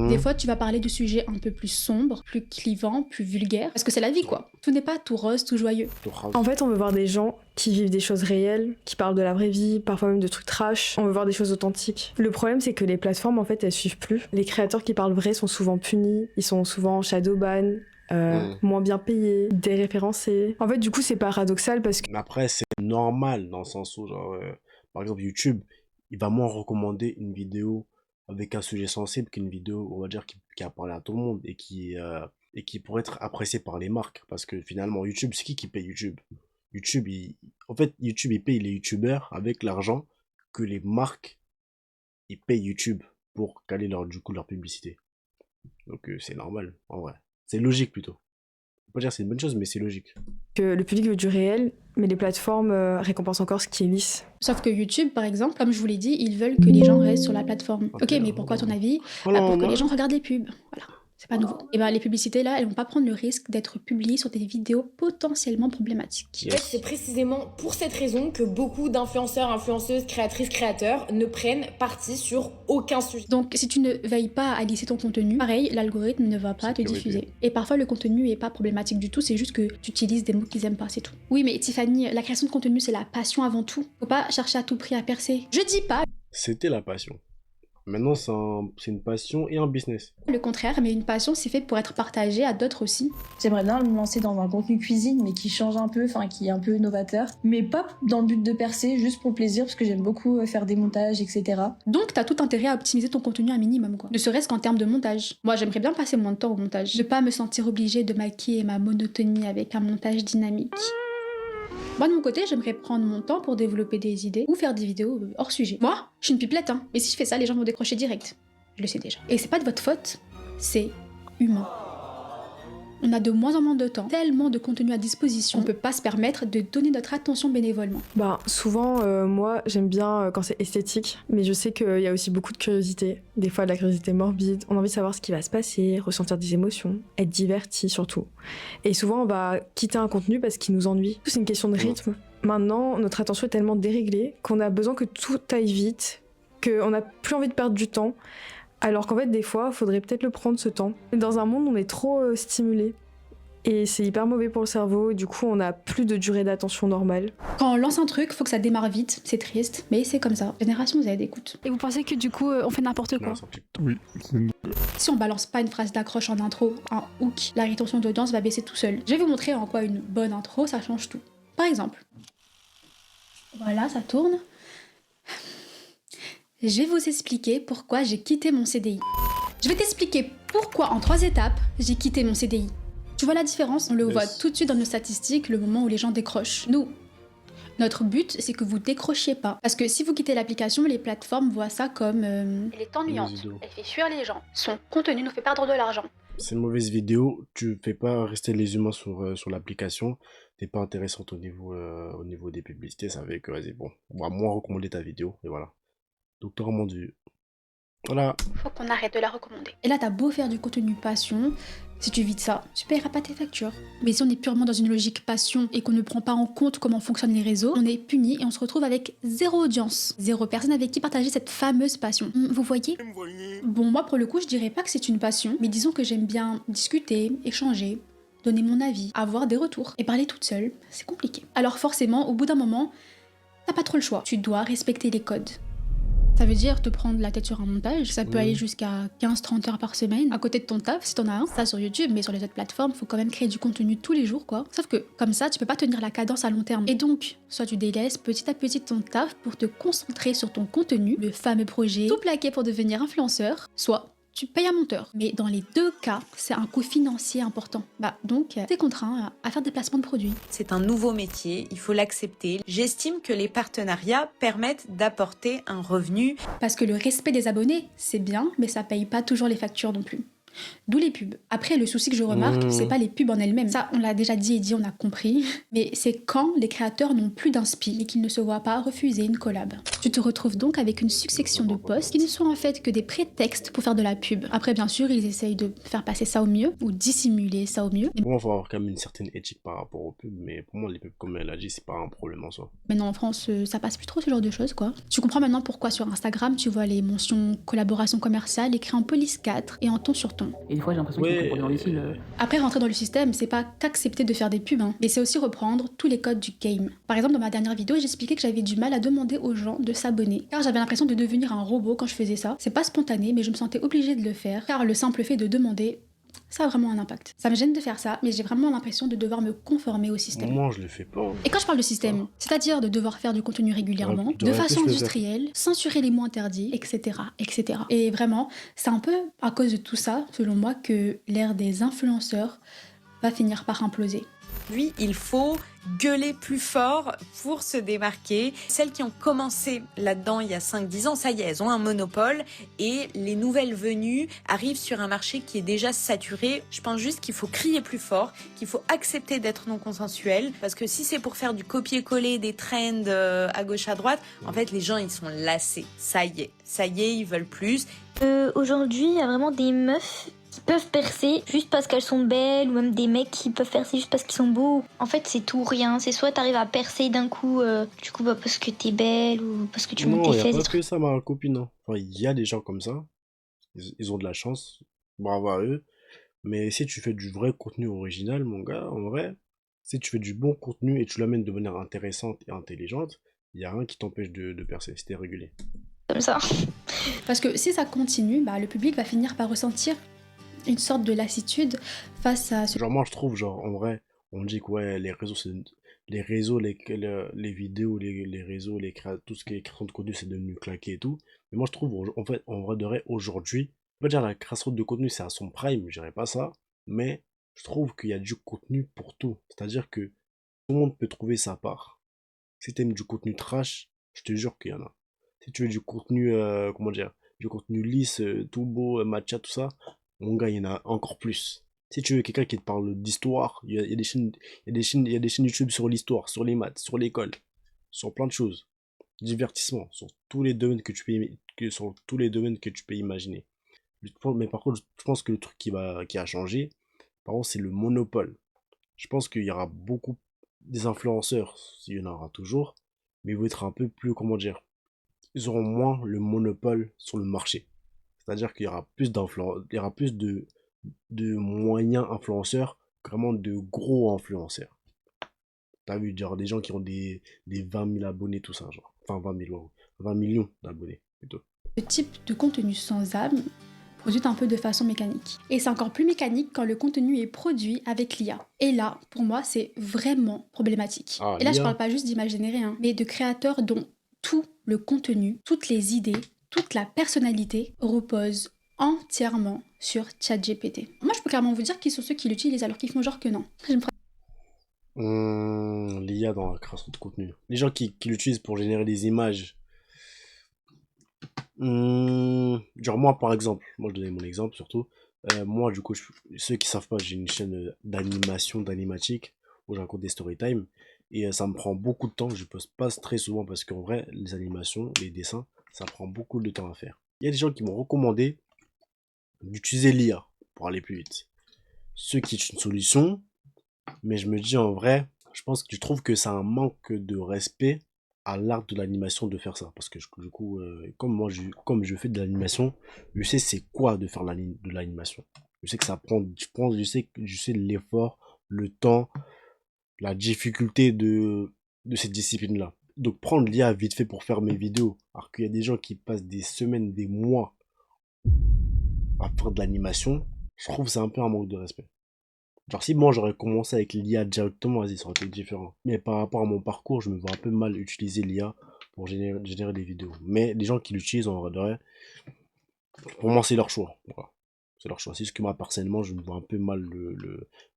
Speaker 3: Des fois, tu vas parler de sujets un peu plus sombres, plus clivants, plus vulgaires, parce que c'est la vie, quoi. Tout n'est pas tout rose, tout joyeux.
Speaker 16: En fait, on veut voir des gens qui vivent des choses réelles, qui parlent de la vraie vie, parfois même de trucs trash. On veut voir des choses authentiques. Le problème, c'est que les plateformes, en fait, elles suivent plus. Les créateurs qui parlent vrai sont souvent punis, ils sont souvent shadowban, moins bien payés, déréférencés. En fait, du coup, c'est paradoxal parce que...
Speaker 1: Mais après, c'est normal dans le sens où, genre, par exemple, YouTube, il va moins recommander une vidéo avec un sujet sensible qu'une vidéo, on va dire, qui a parlé à tout le monde et qui pourrait être appréciée par les marques. Parce que finalement, YouTube, c'est qui paye YouTube? YouTube, en fait, YouTube, il paye les YouTubeurs avec l'argent que les marques, ils payent YouTube pour caler du coup, leur publicité. Donc, c'est normal, en vrai. C'est logique, plutôt. On peut pas dire que c'est une bonne chose, mais c'est logique.
Speaker 16: Que le public veut du réel, mais les plateformes récompensent encore ce qui est lisse.
Speaker 3: Sauf que YouTube, par exemple, comme je vous l'ai dit, ils veulent que les gens restent sur la plateforme. Ok, mais pourquoi, à ton avis? Pour que les gens regardent les pubs. Voilà. C'est pas nouveau. Et ben les publicités là, elles vont pas prendre le risque d'être publiées sur des vidéos potentiellement problématiques.
Speaker 4: En fait, c'est précisément pour cette raison que beaucoup d'influenceurs, influenceuses, créatrices, créateurs ne prennent parti sur aucun sujet.
Speaker 3: Donc si tu ne veilles pas à lisser ton contenu, pareil, l'algorithme ne va pas te diffuser. Et parfois le contenu est pas problématique du tout, c'est juste que tu utilises des mots qu'ils aiment pas, c'est tout. Oui, mais Tiffany, la création de contenu c'est la passion avant tout. Faut pas chercher à tout prix à percer. Je dis pas.
Speaker 1: C'était la passion. Maintenant, c'est une passion et un business.
Speaker 3: Le contraire, mais une passion, c'est fait pour être partagée à d'autres aussi.
Speaker 17: J'aimerais bien me lancer dans un contenu cuisine, mais qui change un peu, enfin qui est un peu novateur. Mais pas dans le but de percer, juste pour le plaisir, parce que j'aime beaucoup faire des montages, etc.
Speaker 3: Donc t'as tout intérêt à optimiser ton contenu un minimum, quoi. Ne serait-ce qu'en termes de montage. Moi, j'aimerais bien passer moins de temps au montage. Ne pas me sentir obligée de maquiller ma monotonie avec un montage dynamique. Moi, de mon côté, j'aimerais prendre mon temps pour développer des idées ou faire des vidéos hors sujet. Moi, je suis une pipelette, hein. Et si je fais ça, les gens vont décrocher direct. Je le sais déjà. Et c'est pas de votre faute, c'est humain. On a de moins en moins de temps, tellement de contenu à disposition, on peut pas se permettre de donner notre attention bénévolement.
Speaker 16: Bah souvent, moi j'aime bien quand c'est esthétique, mais je sais qu'il y a aussi beaucoup de curiosité, des fois de la curiosité morbide, on a envie de savoir ce qui va se passer, ressentir des émotions, être diverti surtout. Et souvent on va quitter un contenu parce qu'il nous ennuie. C'est une question de rythme. Maintenant, notre attention est tellement déréglée qu'on a besoin que tout aille vite, qu'on n'a plus envie de perdre du temps. Alors qu'en fait, des fois, il faudrait peut-être le prendre ce temps. Dans un monde où on est trop stimulé. Et c'est hyper mauvais pour le cerveau, et du coup, on n'a plus de durée d'attention normale.
Speaker 3: Quand on lance un truc, faut que ça démarre vite, c'est triste, mais c'est comme ça. Génération Z, écoute. Et vous pensez que du coup, on fait n'importe quoi?
Speaker 8: Oui.
Speaker 3: Si on balance pas une phrase d'accroche en intro, un hook, la rétention d'audience va baisser tout seul. Je vais vous montrer en quoi une bonne intro, ça change tout. Par exemple, voilà, ça tourne. Je vais vous expliquer pourquoi j'ai quitté mon CDI. Je vais t'expliquer pourquoi en 3 étapes j'ai quitté mon CDI. Tu vois la différence? On le voit tout de suite dans nos statistiques, le moment où les gens décrochent. Nous, notre but, c'est que vous décrochiez pas. Parce que si vous quittez l'application, les plateformes voient ça comme... Elle est ennuyante, elle fait fuir les gens. Son contenu nous fait perdre de l'argent.
Speaker 1: C'est une mauvaise vidéo, tu fais pas rester les humains sur l'application, t'es pas intéressante au niveau des publicités, ça fait que, vas-y, bon, on va moins recommander ta vidéo, et voilà. Docteur Mandu. Voilà.
Speaker 3: Faut qu'on arrête de la recommander. Et là, t'as beau faire du contenu passion, si tu vis de ça, tu paieras pas tes factures. Mais si on est purement dans une logique passion et qu'on ne prend pas en compte comment fonctionnent les réseaux, on est puni et on se retrouve avec 0 audience. 0 personne avec qui partager cette fameuse passion. Vous voyez? Bon, moi, pour le coup, je dirais pas que c'est une passion, mais disons que j'aime bien discuter, échanger, donner mon avis, avoir des retours. Et parler toute seule, c'est compliqué. Alors forcément, au bout d'un moment, t'as pas trop le choix. Tu dois respecter les codes. Ça veut dire te prendre la tête sur un montage, ça peut aller jusqu'à 15-30 heures par semaine, à côté de ton taf, si t'en as un, ça sur YouTube, mais sur les autres plateformes, faut quand même créer du contenu tous les jours, quoi. Sauf que, comme ça, tu peux pas tenir la cadence à long terme. Et donc, soit tu délaisses petit à petit ton taf pour te concentrer sur ton contenu, le fameux projet, tout plaquer pour devenir influenceur, soit tu payes un monteur. Mais dans les 2 cas, c'est un coût financier important. Donc, t'es contraint à faire des placements de produits.
Speaker 12: C'est un nouveau métier, il faut l'accepter. J'estime que les partenariats permettent d'apporter un revenu.
Speaker 3: Parce que le respect des abonnés, c'est bien, mais ça paye pas toujours les factures non plus. D'où les pubs. Après, le souci que je remarque, c'est pas les pubs en elles-mêmes. Ça, on l'a déjà dit et dit, on a compris. Mais c'est quand les créateurs n'ont plus d'inspi et qu'ils ne se voient pas refuser une collab. Tu te retrouves donc avec une succession de posts qui ne sont en fait que des prétextes pour faire de la pub. Après, bien sûr, ils essayent de faire passer ça au mieux ou dissimuler ça au mieux.
Speaker 1: Pour moi, il faut avoir quand même une certaine éthique par rapport aux pubs, mais pour moi, les pubs, comme elle a dit, c'est pas un problème en soi.
Speaker 3: Maintenant en France, ça passe plus trop ce genre de choses, quoi. Tu comprends maintenant pourquoi sur Instagram, tu vois les mentions collaboration commerciale écrites en police 4 et en ton sur ton.
Speaker 5: Et des fois, j'ai l'impression qu'ils font pour dans les fils.
Speaker 3: Après, rentrer dans le système, c'est pas qu'accepter de faire des pubs, hein, mais c'est aussi reprendre tous les codes du game. Par exemple, dans ma dernière vidéo, j'expliquais que j'avais du mal à demander aux gens de s'abonner, car j'avais l'impression de devenir un robot quand je faisais ça. C'est pas spontané, mais je me sentais obligée de le faire, car le simple fait de demander, ça a vraiment un impact. Ça me gêne de faire ça, mais j'ai vraiment l'impression de devoir me conformer au système.
Speaker 1: Moi, je le fais pas.
Speaker 3: Et quand je parle de système, c'est-à-dire de devoir faire du contenu régulièrement, de façon industrielle, censurer les mots interdits, etc., etc. Et vraiment, c'est un peu à cause de tout ça, selon moi, que l'ère des influenceurs va finir par imploser.
Speaker 12: Lui, il faut gueuler plus fort pour se démarquer. Celles qui ont commencé là-dedans il y a 5-10 ans, ça y est, elles ont un monopole et les nouvelles venues arrivent sur un marché qui est déjà saturé. Je pense juste qu'il faut crier plus fort, qu'il faut accepter d'être non consensuel parce que si c'est pour faire du copier-coller des trends à gauche à droite, en fait les gens ils sont lassés. Ça y est, ils veulent plus.
Speaker 18: Aujourd'hui, il y a vraiment des meufs qui peuvent percer juste parce qu'elles sont belles ou même des mecs qui peuvent percer juste parce qu'ils sont beaux. En fait, c'est tout ou rien. C'est soit t'arrives à percer d'un coup, parce que t'es belle ou parce que tu montes tes fesses.
Speaker 1: Non, il n'y a pas que ça, ma copine. Hein. Enfin, il y a des gens comme ça. Ils ont de la chance. Bravo à eux. Mais si tu fais du vrai contenu original, mon gars, en vrai, si tu fais du bon contenu et tu l'amènes de manière intéressante et intelligente, il n'y a rien qui t'empêche de percer. C'était régulé.
Speaker 18: Comme ça.
Speaker 3: Parce que si ça continue, le public va finir par ressentir une sorte de lassitude face à ce...
Speaker 1: Genre moi je trouve, genre en vrai, on dit que ouais, les réseaux, les vidéos, les réseaux, tout ce qui est création de contenu, c'est devenu claqué et tout. Mais moi je trouve, en fait, en vrai de vrai, aujourd'hui, on va dire la création de contenu c'est à son prime, je dirais pas ça, mais je trouve qu'il y a du contenu pour tout. C'est-à-dire que tout le monde peut trouver sa part. Si t'aimes du contenu trash, je te jure qu'il y en a. Si tu veux du contenu, du contenu lisse, tout beau, matcha, tout ça, mon gars, il y en a encore plus. Si tu veux quelqu'un qui te parle d'histoire, il y a des chaînes, il y a des chaînes YouTube sur l'histoire, sur les maths, sur l'école, sur plein de choses. Divertissement, sur tous les domaines que tu peux imaginer. Mais par contre, je pense que le truc qui a changé, par contre, c'est le monopole. Je pense qu'il y aura beaucoup des influenceurs, il y en aura toujours, mais ils vont être un peu plus, ils auront moins le monopole sur le marché. C'est-à-dire qu'il y aura plus il y aura plus de moyens influenceurs, vraiment de gros influenceurs. T'as vu, genre des gens qui ont des 20 000 abonnés, tout ça, genre. Enfin, 20 millions d'abonnés, plutôt.
Speaker 3: Ce type de contenu sans âme produit un peu de façon mécanique. Et c'est encore plus mécanique quand le contenu est produit avec l'IA. Et là, pour moi, c'est vraiment problématique. Et là, je parle pas juste d'images générées, mais de créateurs dont tout le contenu, toutes les idées, toute la personnalité repose entièrement sur ChatGPT. Moi, je peux clairement vous dire qu'ils sont ceux qui l'utilisent alors qu'ils font genre que non.
Speaker 1: L'IA dans la création de contenu. Les gens qui l'utilisent pour générer des images. Genre moi, par exemple, moi je donnais mon exemple surtout. Moi, du coup, ceux qui savent pas, j'ai une chaîne d'animatique où je raconte des story time. Et ça me prend beaucoup de temps. Je poste pas très souvent parce qu'en vrai, les animations, les dessins, ça prend beaucoup de temps à faire. Il y a des gens qui m'ont recommandé d'utiliser l'IA pour aller plus vite. Ce qui est une solution, mais je me dis en vrai, je trouve que c'est un manque de respect à l'art de l'animation de faire ça. Parce que du coup, comme je fais de l'animation, je sais c'est quoi de faire de l'animation. Je sais que ça prend, je sais l'effort, le temps, la difficulté de cette discipline-là. Donc prendre l'IA vite fait pour faire mes vidéos, alors qu'il y a des gens qui passent des semaines, des mois à faire de l'animation, je trouve que c'est un peu un manque de respect. Genre si moi j'aurais commencé avec l'IA directement, vas-y, ça aurait été différent. Mais par rapport à mon parcours, je me vois un peu mal utiliser l'IA pour générer des vidéos. Mais les gens qui l'utilisent, en vrai, pour moi c'est leur choix. Voilà. C'est leur choix. C'est juste que moi personnellement, je me vois un peu mal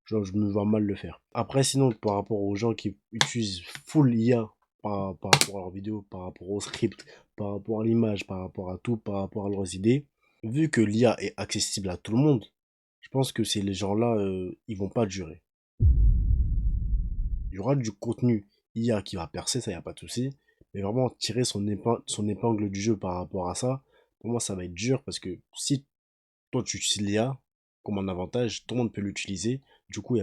Speaker 1: je me vois mal le faire. Après sinon, par rapport aux gens qui utilisent full IA par rapport à leurs vidéos, par rapport au script, par rapport à l'image, par rapport à tout, par rapport à leurs idées, vu que l'IA est accessible à tout le monde, Je pense que c'est les gens-là, ils vont pas durer. Il y aura du contenu IA qui va percer, ça y a pas de souci. Mais vraiment tirer son épingle du jeu par rapport à ça, pour moi ça va être dur parce que si toi tu utilises l'IA comme un avantage, tout le monde peut l'utiliser. Du coup, il y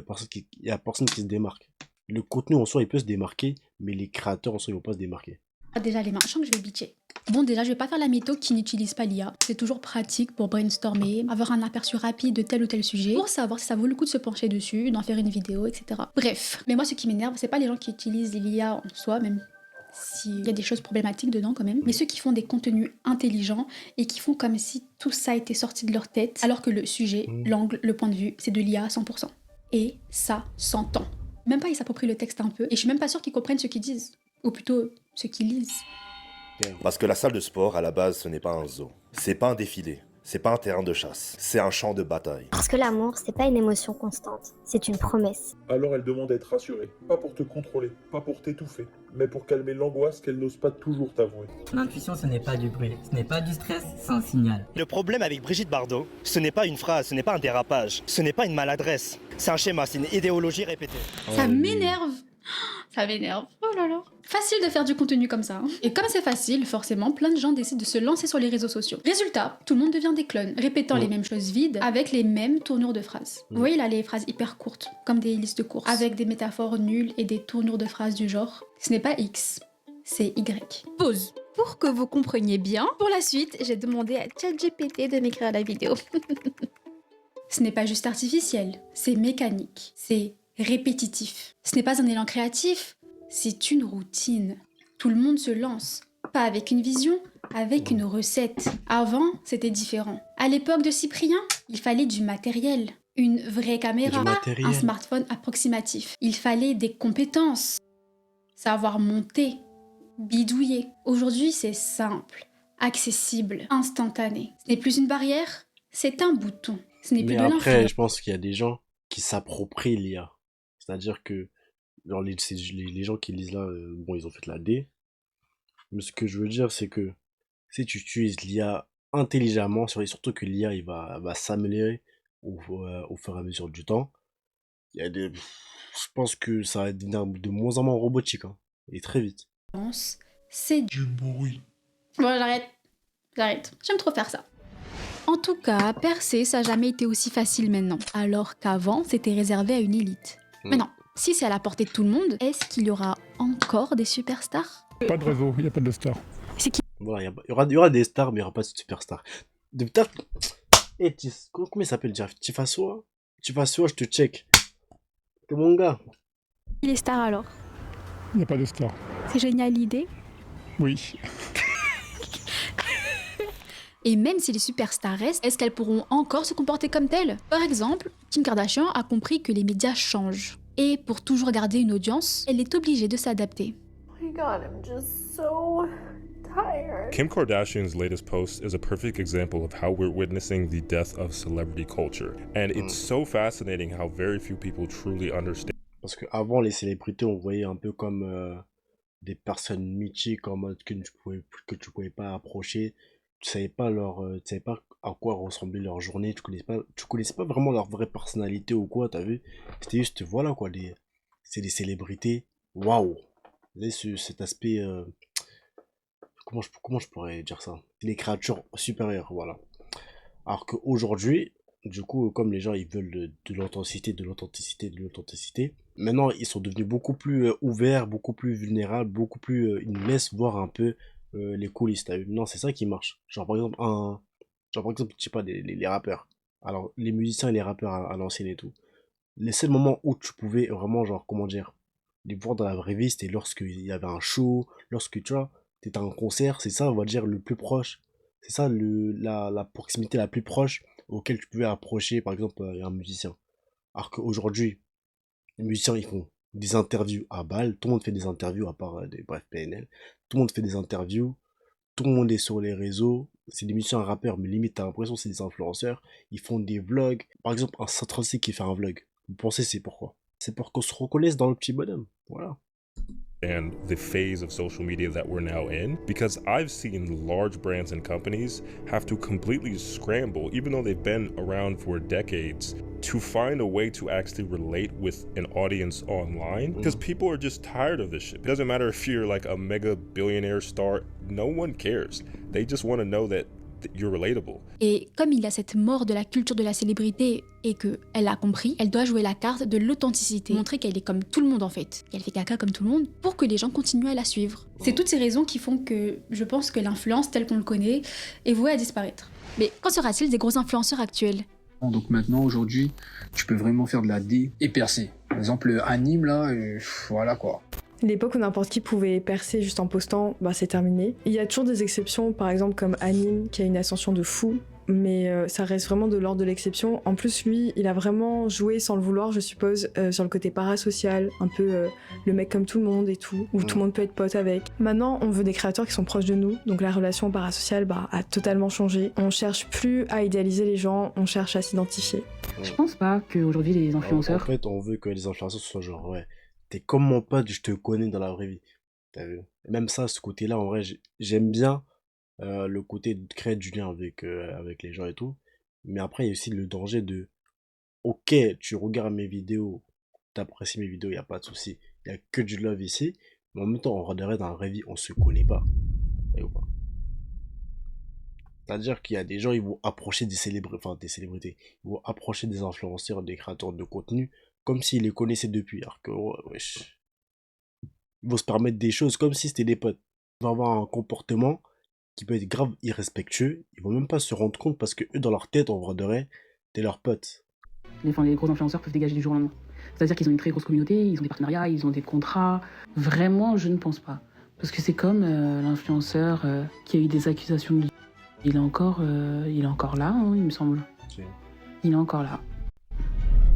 Speaker 1: a personne qui se démarque. Le contenu en soi, il peut se démarquer, mais les créateurs en soi, ils vont pas se démarquer.
Speaker 3: Déjà les mains, je sens que je vais bitcher. Bon, déjà, je vais pas faire la mytho qui n'utilise pas l'IA. C'est toujours pratique pour brainstormer, avoir un aperçu rapide de tel ou tel sujet, pour savoir si ça vaut le coup de se pencher dessus, d'en faire une vidéo, etc. Bref, mais moi, ce qui m'énerve, c'est pas les gens qui utilisent l'IA en soi, même s'il y a des choses problématiques dedans quand même, mais ceux qui font des contenus intelligents et qui font comme si tout ça était sorti de leur tête, alors que le sujet, l'angle, le point de vue, c'est de l'IA à 100%. Et ça s'entend. Même pas ils s'approprient le texte un peu, et je suis même pas sûre qu'ils comprennent ce qu'ils disent, ou plutôt ce qu'ils lisent.
Speaker 13: Parce que la salle de sport, à la base, ce n'est pas un zoo. C'est pas un défilé. C'est pas un terrain de chasse. C'est un champ de bataille.
Speaker 22: Parce que l'amour, c'est pas une émotion constante, c'est une promesse.
Speaker 15: Alors elle demande à être rassurée. Pas pour te contrôler, pas pour t'étouffer, mais pour calmer l'angoisse qu'elle n'ose pas toujours t'avouer.
Speaker 19: L'intuition, ce n'est pas du bruit, ce n'est pas du stress, c'est un signal.
Speaker 20: Le problème avec Brigitte Bardot, ce n'est pas une phrase, ce n'est pas un dérapage, ce n'est pas une maladresse. C'est un schéma, c'est une idéologie répétée.
Speaker 3: Ça m'énerve. Ça m'énerve. Oh là là. Facile de faire du contenu comme ça. Et comme c'est facile, forcément, plein de gens décident de se lancer sur les réseaux sociaux. Résultat, tout le monde devient des clones, répétant les mêmes choses vides avec les mêmes tournures de phrases. Vous voyez là les phrases hyper courtes, comme des listes de courses, avec des métaphores nulles et des tournures de phrases du genre ce n'est pas X, c'est Y. Pause. Pour que vous compreniez bien, pour la suite, j'ai demandé à ChatGPT de m'écrire la vidéo. Ce n'est pas juste artificiel, c'est mécanique, c'est répétitif. Ce n'est pas un élan créatif, c'est une routine. Tout le monde se lance, pas avec une vision, avec une recette. Avant, c'était différent. À l'époque de Cyprien, il fallait du matériel, une vraie caméra, pas un smartphone approximatif. Il fallait des compétences, savoir monter, bidouiller. Aujourd'hui, c'est simple, accessible, instantané. Ce n'est plus une barrière, c'est un bouton. Ce n'est plus
Speaker 1: Mais
Speaker 3: de
Speaker 1: après,
Speaker 3: l'influence.
Speaker 1: je pense qu'il y a des gens qui s'approprient l'IA. C'est-à-dire que genre, les gens qui lisent là, bon, ils ont fait la D. Mais ce que je veux dire, c'est que si tu utilises l'IA intelligemment, et surtout que l'IA il va s'améliorer au fur et à mesure du temps, il y a des... je pense que ça va devenir de moins en moins robotique, hein, et très vite.
Speaker 3: C'est du bruit. Bon, j'arrête. J'aime trop faire ça. En tout cas, percer, ça n'a jamais été aussi facile maintenant, alors qu'avant, c'était réservé à une élite. Mais non, si c'est à la portée de tout le monde, est-ce qu'il y aura encore des superstars?
Speaker 8: Pas de réseau, il n'y a pas de star.
Speaker 1: Voilà, il y aura des stars, mais il n'y aura pas de superstars. Comment il s'appelle déjà? Tifasoa, je te check. T'es mon gars.
Speaker 7: Les stars alors?
Speaker 8: Il n'y a pas de star.
Speaker 7: C'est génial l'idée.
Speaker 8: Oui.
Speaker 3: Et même si les superstars restent, est-ce qu'elles pourront encore se comporter comme telles? Par exemple, Kim Kardashian a compris que les médias changent. Et pour toujours garder une audience, elle est obligée de s'adapter.
Speaker 25: Oh my god, I'm just so tired.
Speaker 26: Kim Kardashian's latest post is a perfect example of how we're witnessing the death of celebrity culture. And it's so fascinating how very few people truly understand.
Speaker 1: Parce qu'avant, les célébrités, on voyait un peu comme des personnes mythiques en mode que tu pouvais pas approcher. Tu savais pas tu savais pas à quoi ressemblait leur journée, tu connaissais pas vraiment leur vraie personnalité ou quoi, t'as vu? C'était juste, voilà quoi, c'est des célébrités, waouh! Vous avez cet aspect, comment je pourrais dire ça? Les créatures supérieures, voilà. Alors qu'aujourd'hui, du coup, comme les gens ils veulent de l'authenticité, maintenant ils sont devenus beaucoup plus ouverts, beaucoup plus vulnérables, beaucoup plus, ils nous laissent voir un peu les coulisses, t'as vu? Non, c'est ça qui marche. Genre par exemple, je sais pas, les rappeurs. Alors, les musiciens et les rappeurs à l'ancienne et tout. Les seuls moments où tu pouvais vraiment, genre, comment dire, les voir dans la vraie vie, c'était lorsqu'il y avait un show, lorsque, tu vois, t'étais à un concert, c'est ça, on va dire, le plus proche. C'est ça, la proximité la plus proche auquel tu pouvais approcher, par exemple, un musicien. Alors qu'aujourd'hui, les musiciens, ils font des interviews à balles, tout le monde fait des interviews à part bref, PNL, tout le monde fait des interviews, tout le monde est sur les réseaux, c'est des musiciens rappeurs, mais limite t'as l'impression que c'est des influenceurs, ils font des vlogs, par exemple un Central C qui fait un vlog, vous pensez c'est pourquoi? C'est pour qu'on se reconnaisse dans le petit bonhomme, voilà.
Speaker 26: and the phase of social media that we're now in, because I've seen large brands and companies have to completely scramble, even though they've been around for decades, to find a way to actually relate with an audience online, because people are just tired of this shit. It doesn't matter if you're like a mega billionaire star, no one cares. They just want to know that you're relatable.
Speaker 3: Et comme il y a cette mort de la culture de la célébrité et qu'elle a compris, elle doit jouer la carte de l'authenticité, montrer qu'elle est comme tout le monde en fait, qu'elle fait caca comme tout le monde, pour que les gens continuent à la suivre. C'est toutes ces raisons qui font que je pense que l'influence telle qu'on le connaît est vouée à disparaître. Mais qu'en sera-t-il des gros influenceurs actuels ?
Speaker 2: Donc maintenant, aujourd'hui, tu peux vraiment faire de la D et percer. Par exemple, anime là, voilà quoi.
Speaker 16: L'époque où n'importe qui pouvait percer juste en postant, bah c'est terminé. Il y a toujours des exceptions, par exemple comme Anime, qui a une ascension de fou, mais ça reste vraiment de l'ordre de l'exception. En plus, lui, il a vraiment joué sans le vouloir, je suppose, sur le côté parasocial, un peu le mec comme tout le monde et tout, où tout le monde peut être pote avec. Maintenant, on veut des créateurs qui sont proches de nous, donc la relation parasociale a totalement changé. On cherche plus à idéaliser les gens, on cherche à s'identifier.
Speaker 5: Je pense pas qu'aujourd'hui les influenceurs...
Speaker 1: En fait, on veut que les influenceurs soient genre, ouais, t'es comme mon pote, je te connais dans la vraie vie. T'as vu? Même ça, ce côté-là, en vrai, j'aime bien le côté de créer du lien avec les gens et tout. Mais après, il y a aussi le danger de, ok, tu regardes mes vidéos, t'apprécies mes vidéos, il n'y a pas de souci. Il n'y a que du love ici. Mais en même temps, on regarderait dans la vraie vie, on se connaît pas. C'est-à-dire qu'il y a des gens, ils vont approcher des célébrités, ils vont approcher des influenceurs, des créateurs de contenu, comme s'ils les connaissaient depuis. Alors que, wesh, ils vont se permettre des choses comme si c'était des potes. Ils vont avoir un comportement qui peut être grave irrespectueux. Ils vont même pas se rendre compte parce que eux, dans leur tête, on regarderait, t'es leur pote.
Speaker 5: Les gros influenceurs peuvent dégager du jour au lendemain. C'est-à-dire qu'ils ont une très grosse communauté, ils ont des partenariats, ils ont des contrats. Vraiment, je ne pense pas. Parce que c'est comme l'influenceur qui a eu des accusations de... Il est encore là, hein, il me semble. Il est encore là.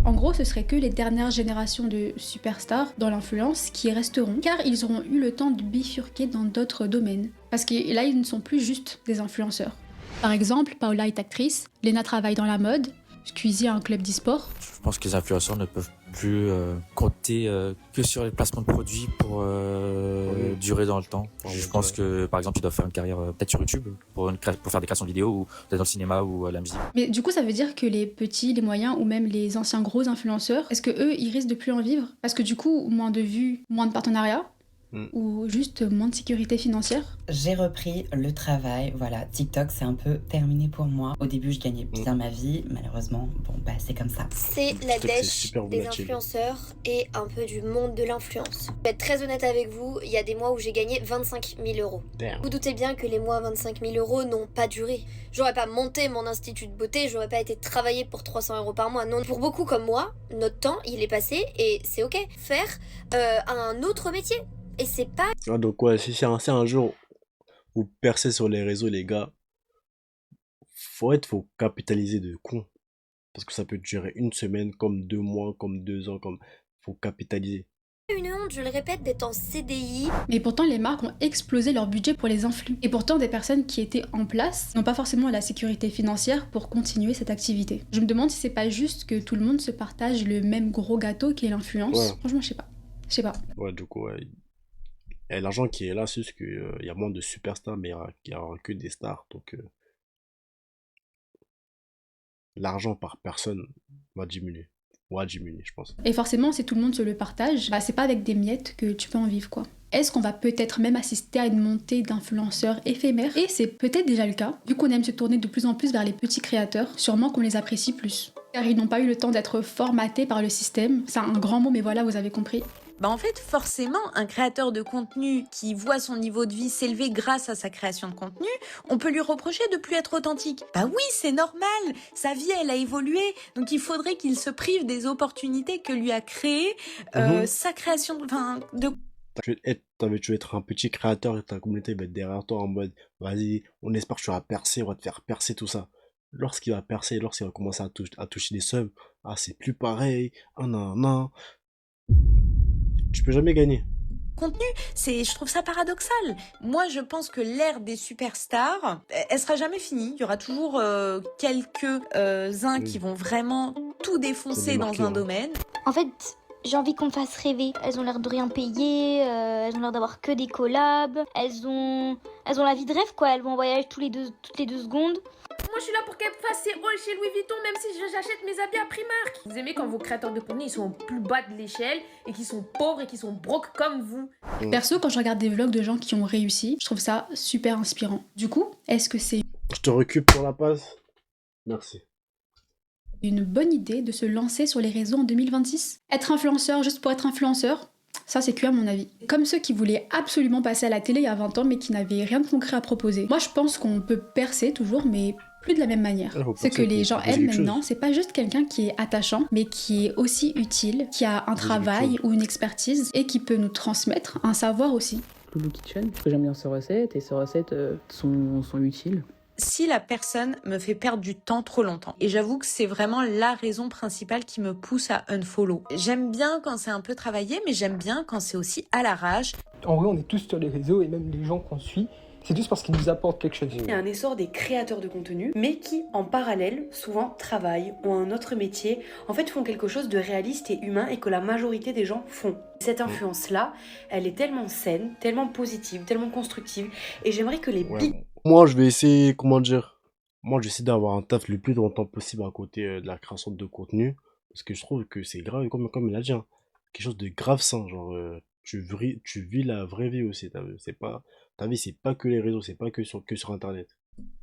Speaker 3: En gros, ce serait que les dernières générations de superstars dans l'influence qui resteront, car ils auront eu le temps de bifurquer dans d'autres domaines. Parce que là, ils ne sont plus juste des influenceurs. Par exemple, Paola est actrice, Lena travaille dans la mode, Squeezie a un club d'e-sport.
Speaker 6: Je pense que les influenceurs ne peuvent plus compter que sur les placements de produits pour durer dans le temps. Je pense que, par exemple, ils doivent faire une carrière peut-être sur YouTube pour faire des créations vidéo ou peut-être dans le cinéma ou à la musique.
Speaker 3: Mais du coup, ça veut dire que les petits, les moyens ou même les anciens gros influenceurs, est-ce que eux, ils risquent de plus en vivre? Parce que du coup, moins de vues, moins de partenariats ou juste moins de sécurité financière?
Speaker 11: J'ai repris le travail, voilà, TikTok c'est un peu terminé pour moi. Au début je gagnais bien ma vie, malheureusement, bon bah c'est comme ça.
Speaker 22: C'est la dèche des influenceurs et un peu du monde de l'influence. Je vais être très honnête avec vous, il y a des mois où j'ai gagné 25 000 euros. Vous doutez bien que les mois 25 000 euros n'ont pas duré. J'aurais pas monté mon institut de beauté, j'aurais pas été travailler pour 300 euros par mois. Non, pour beaucoup comme moi, notre temps il est passé et c'est ok. Faire un autre métier. Et c'est pas...
Speaker 1: Donc ouais, si c'est un jour où percer sur les réseaux, les gars, faut capitaliser de con. Parce que ça peut durer une semaine, comme 2 mois, comme 2 ans, faut capitaliser.
Speaker 22: Une honte, je le répète, d'être en CDI.
Speaker 3: Mais pourtant, les marques ont explosé leur budget pour les influx. Et pourtant, des personnes qui étaient en place n'ont pas forcément la sécurité financière pour continuer cette activité. Je me demande si c'est pas juste que tout le monde se partage le même gros gâteau qui est l'influence. Ouais. Franchement, je sais pas.
Speaker 1: Ouais, du coup, ouais. Et l'argent qui est là, c'est juste qu'il y a moins de superstars, mais il y a que des stars. Donc, l'argent par personne va diminuer. Je pense.
Speaker 3: Et forcément, si tout le monde se le partage, c'est pas avec des miettes que tu peux en vivre, quoi. Est-ce qu'on va peut-être même assister à une montée d'influenceurs éphémères? Et c'est peut-être déjà le cas, vu qu'on aime se tourner de plus en plus vers les petits créateurs, sûrement qu'on les apprécie plus. Car ils n'ont pas eu le temps d'être formatés par le système. C'est un grand mot, mais voilà, vous avez compris.
Speaker 12: En fait, forcément, un créateur de contenu qui voit son niveau de vie s'élever grâce à sa création de contenu, on peut lui reprocher de plus être authentique. Bah oui, c'est normal, sa vie, elle a évolué, donc il faudrait qu'il se prive des opportunités que lui a créées sa création de...
Speaker 1: Tu veux être un petit créateur et ta communauté va être derrière toi en mode, vas-y, on espère que tu vas percer, on va te faire percer tout ça. Lorsqu'il va percer, lorsqu'il va commencer à toucher des sommes, c'est plus pareil, non. Tu peux jamais gagner.
Speaker 12: Contenu, je trouve ça paradoxal. Moi, je pense que l'ère des superstars, elle sera jamais finie. Il y aura toujours quelques-uns qui vont vraiment tout défoncer dans un domaine.
Speaker 22: En fait,
Speaker 18: J'ai envie qu'on me fasse rêver. Elles ont l'air de rien payer, elles ont l'air d'avoir que des collabs, elles ont la vie de rêve quoi, elles vont en voyage toutes les deux secondes.
Speaker 25: Moi je suis là pour qu'elle fasse ses hauls chez Louis Vuitton même si j'achète mes habits à Primark. Vous aimez quand vos créateurs de contenu ils sont au plus bas de l'échelle et qui sont pauvres et qui sont broke comme vous.
Speaker 3: Perso, quand je regarde des vlogs de gens qui ont réussi, je trouve ça super inspirant. Du coup, est-ce que c'est
Speaker 1: Je te récup pour la passe. Merci.
Speaker 3: une bonne idée de se lancer sur les réseaux en 2026? Être influenceur juste pour être influenceur? Ça, c'est que à mon avis. Comme ceux qui voulaient absolument passer à la télé il y a 20 ans, mais qui n'avaient rien de concret à proposer. Moi, je pense qu'on peut percer toujours, mais plus de la même manière. Ce que les gens aiment maintenant, c'est pas juste quelqu'un qui est attachant, mais qui est aussi utile, qui a un travail ou une expertise, et qui peut nous transmettre un savoir aussi.
Speaker 5: Loulou Kitchen, parce que j'aime bien ses recettes, et ses recettes sont utiles.
Speaker 12: Si la personne me fait perdre du temps trop longtemps. Et j'avoue que c'est vraiment la raison principale qui me pousse à unfollow. J'aime bien quand c'est un peu travaillé, mais j'aime bien quand c'est aussi à l'arrache.
Speaker 9: En vrai, on est tous sur les réseaux et même les gens qu'on suit, c'est juste parce qu'ils nous apportent quelque chose.
Speaker 10: Il y a un essor des créateurs de contenu, mais qui, en parallèle, souvent travaillent, ont un autre métier, en fait font quelque chose de réaliste et humain et que la majorité des gens font. Cette influence-là, elle est tellement saine, tellement positive, tellement constructive, et j'aimerais que les big...
Speaker 1: Moi, je vais essayer, comment dire, moi, j'essaie d'avoir un taf le plus longtemps possible à côté de la création de contenu, parce que je trouve que c'est grave, comme il a dit, hein, quelque chose de grave sain, genre, tu vis la vraie vie aussi, ta vie, c'est pas que les réseaux, c'est pas que sur Internet.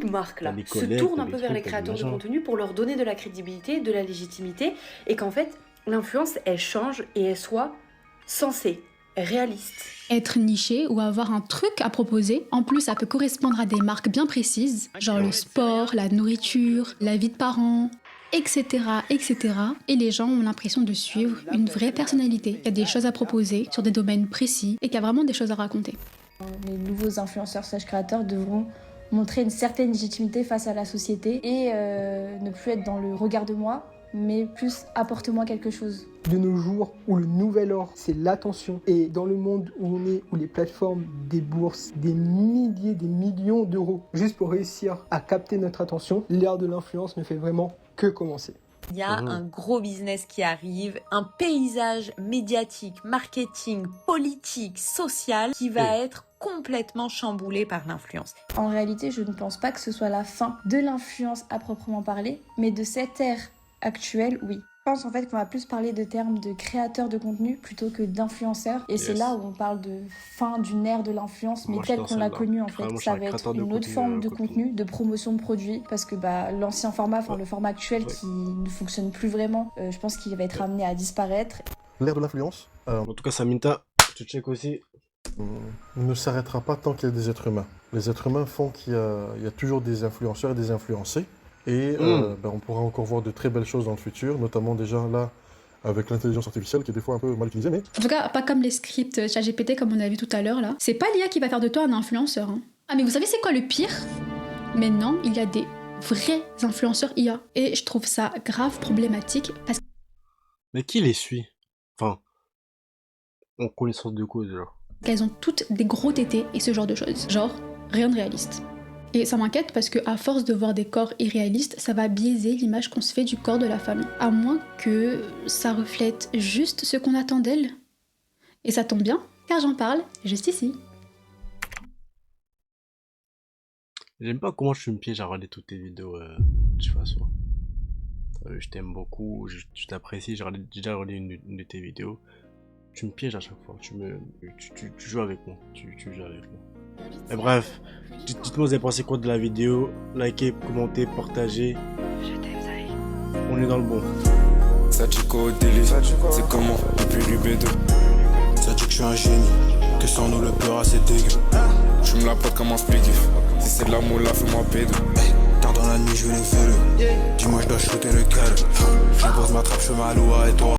Speaker 10: marques là se tournent un peu vers les créateurs de contenu pour leur donner de la crédibilité, de la légitimité, et qu'en fait, l'influence, elle change et elle soit sensée, réaliste.
Speaker 3: Être niché ou avoir un truc à proposer, en plus ça peut correspondre à des marques bien précises, genre le sport, la nourriture, la vie de parents, etc., etc. Et les gens ont l'impression de suivre une vraie personnalité, qui a des choses à proposer sur des domaines précis et qui a vraiment des choses à raconter.
Speaker 17: Les nouveaux influenceurs / créateurs devront montrer une certaine légitimité face à la société et ne plus être dans le regarde-moi, mais plus apporte-moi quelque chose.
Speaker 9: De nos jours, où le nouvel or, c'est l'attention, et dans le monde où on est, où les plateformes déboursent des milliers, des millions d'euros juste pour réussir à capter notre attention, l'ère de l'influence ne fait vraiment que commencer.
Speaker 12: Il y a un gros business qui arrive, un paysage médiatique, marketing, politique, social qui va être complètement chamboulé par l'influence.
Speaker 17: En réalité, je ne pense pas que ce soit la fin de l'influence à proprement parler, mais de cette ère actuelle, oui. Je pense en fait qu'on va plus parler de termes de créateurs de contenu plutôt que d'influenceurs. Et c'est là où on parle de fin d'une ère de l'influence, mais telle qu'on l'a connue en fait. Ça va être une autre forme de contenu, de promotion de produits, parce que l'ancien format, le format actuel qui ne fonctionne plus vraiment, je pense qu'il va être amené à disparaître.
Speaker 14: L'ère de l'influence,
Speaker 1: En tout cas, Saminta, je te check aussi.
Speaker 14: ne s'arrêtera pas tant qu'il y a des êtres humains. Les êtres humains font qu'il y a toujours des influenceurs et des influencés. Et on pourra encore voir de très belles choses dans le futur, notamment déjà là, avec l'intelligence artificielle qui est des fois un peu mal utilisée, mais...
Speaker 3: En tout cas, pas comme les scripts ChatGPT comme on a vu tout à l'heure là. C'est pas l'IA qui va faire de toi un influenceur. Hein. Ah mais vous savez c'est quoi le pire? Maintenant, il y a des vrais influenceurs IA. Et je trouve ça grave problématique parce que...
Speaker 1: Mais qui les suit? Enfin, en connaissance de cause, genre.
Speaker 3: Qu'elles ont toutes des gros tétés et ce genre de choses. Genre, rien de réaliste. Et ça m'inquiète parce que à force de voir des corps irréalistes, ça va biaiser l'image qu'on se fait du corps de la femme. À moins que ça reflète juste ce qu'on attend d'elle. Et ça tombe bien, car j'en parle juste ici.
Speaker 1: J'aime pas comment tu me pièges à regarder toutes tes vidéos de toute façon. Je t'aime beaucoup, je t'apprécie, j'ai déjà regardé une de tes vidéos. Tu me pièges à chaque fois, tu joues avec moi, tu joues avec moi. Et bref, dites-moi vous avez pensé quoi de la vidéo, likez, commentez, partagez. On est dans le bon.
Speaker 21: Satchiko au délit, c'est comment depuis du B2. Ça dit que je suis un génie, que sans nous le beurre c'est dégueu. Je me la porte comme un split-gif, si c'est de l'amour là fais-moi pédo. Tard dans la nuit je vais les faire, dis-moi je dois shooter le calme. Je pose ma trappe, je fais ma loi et toi.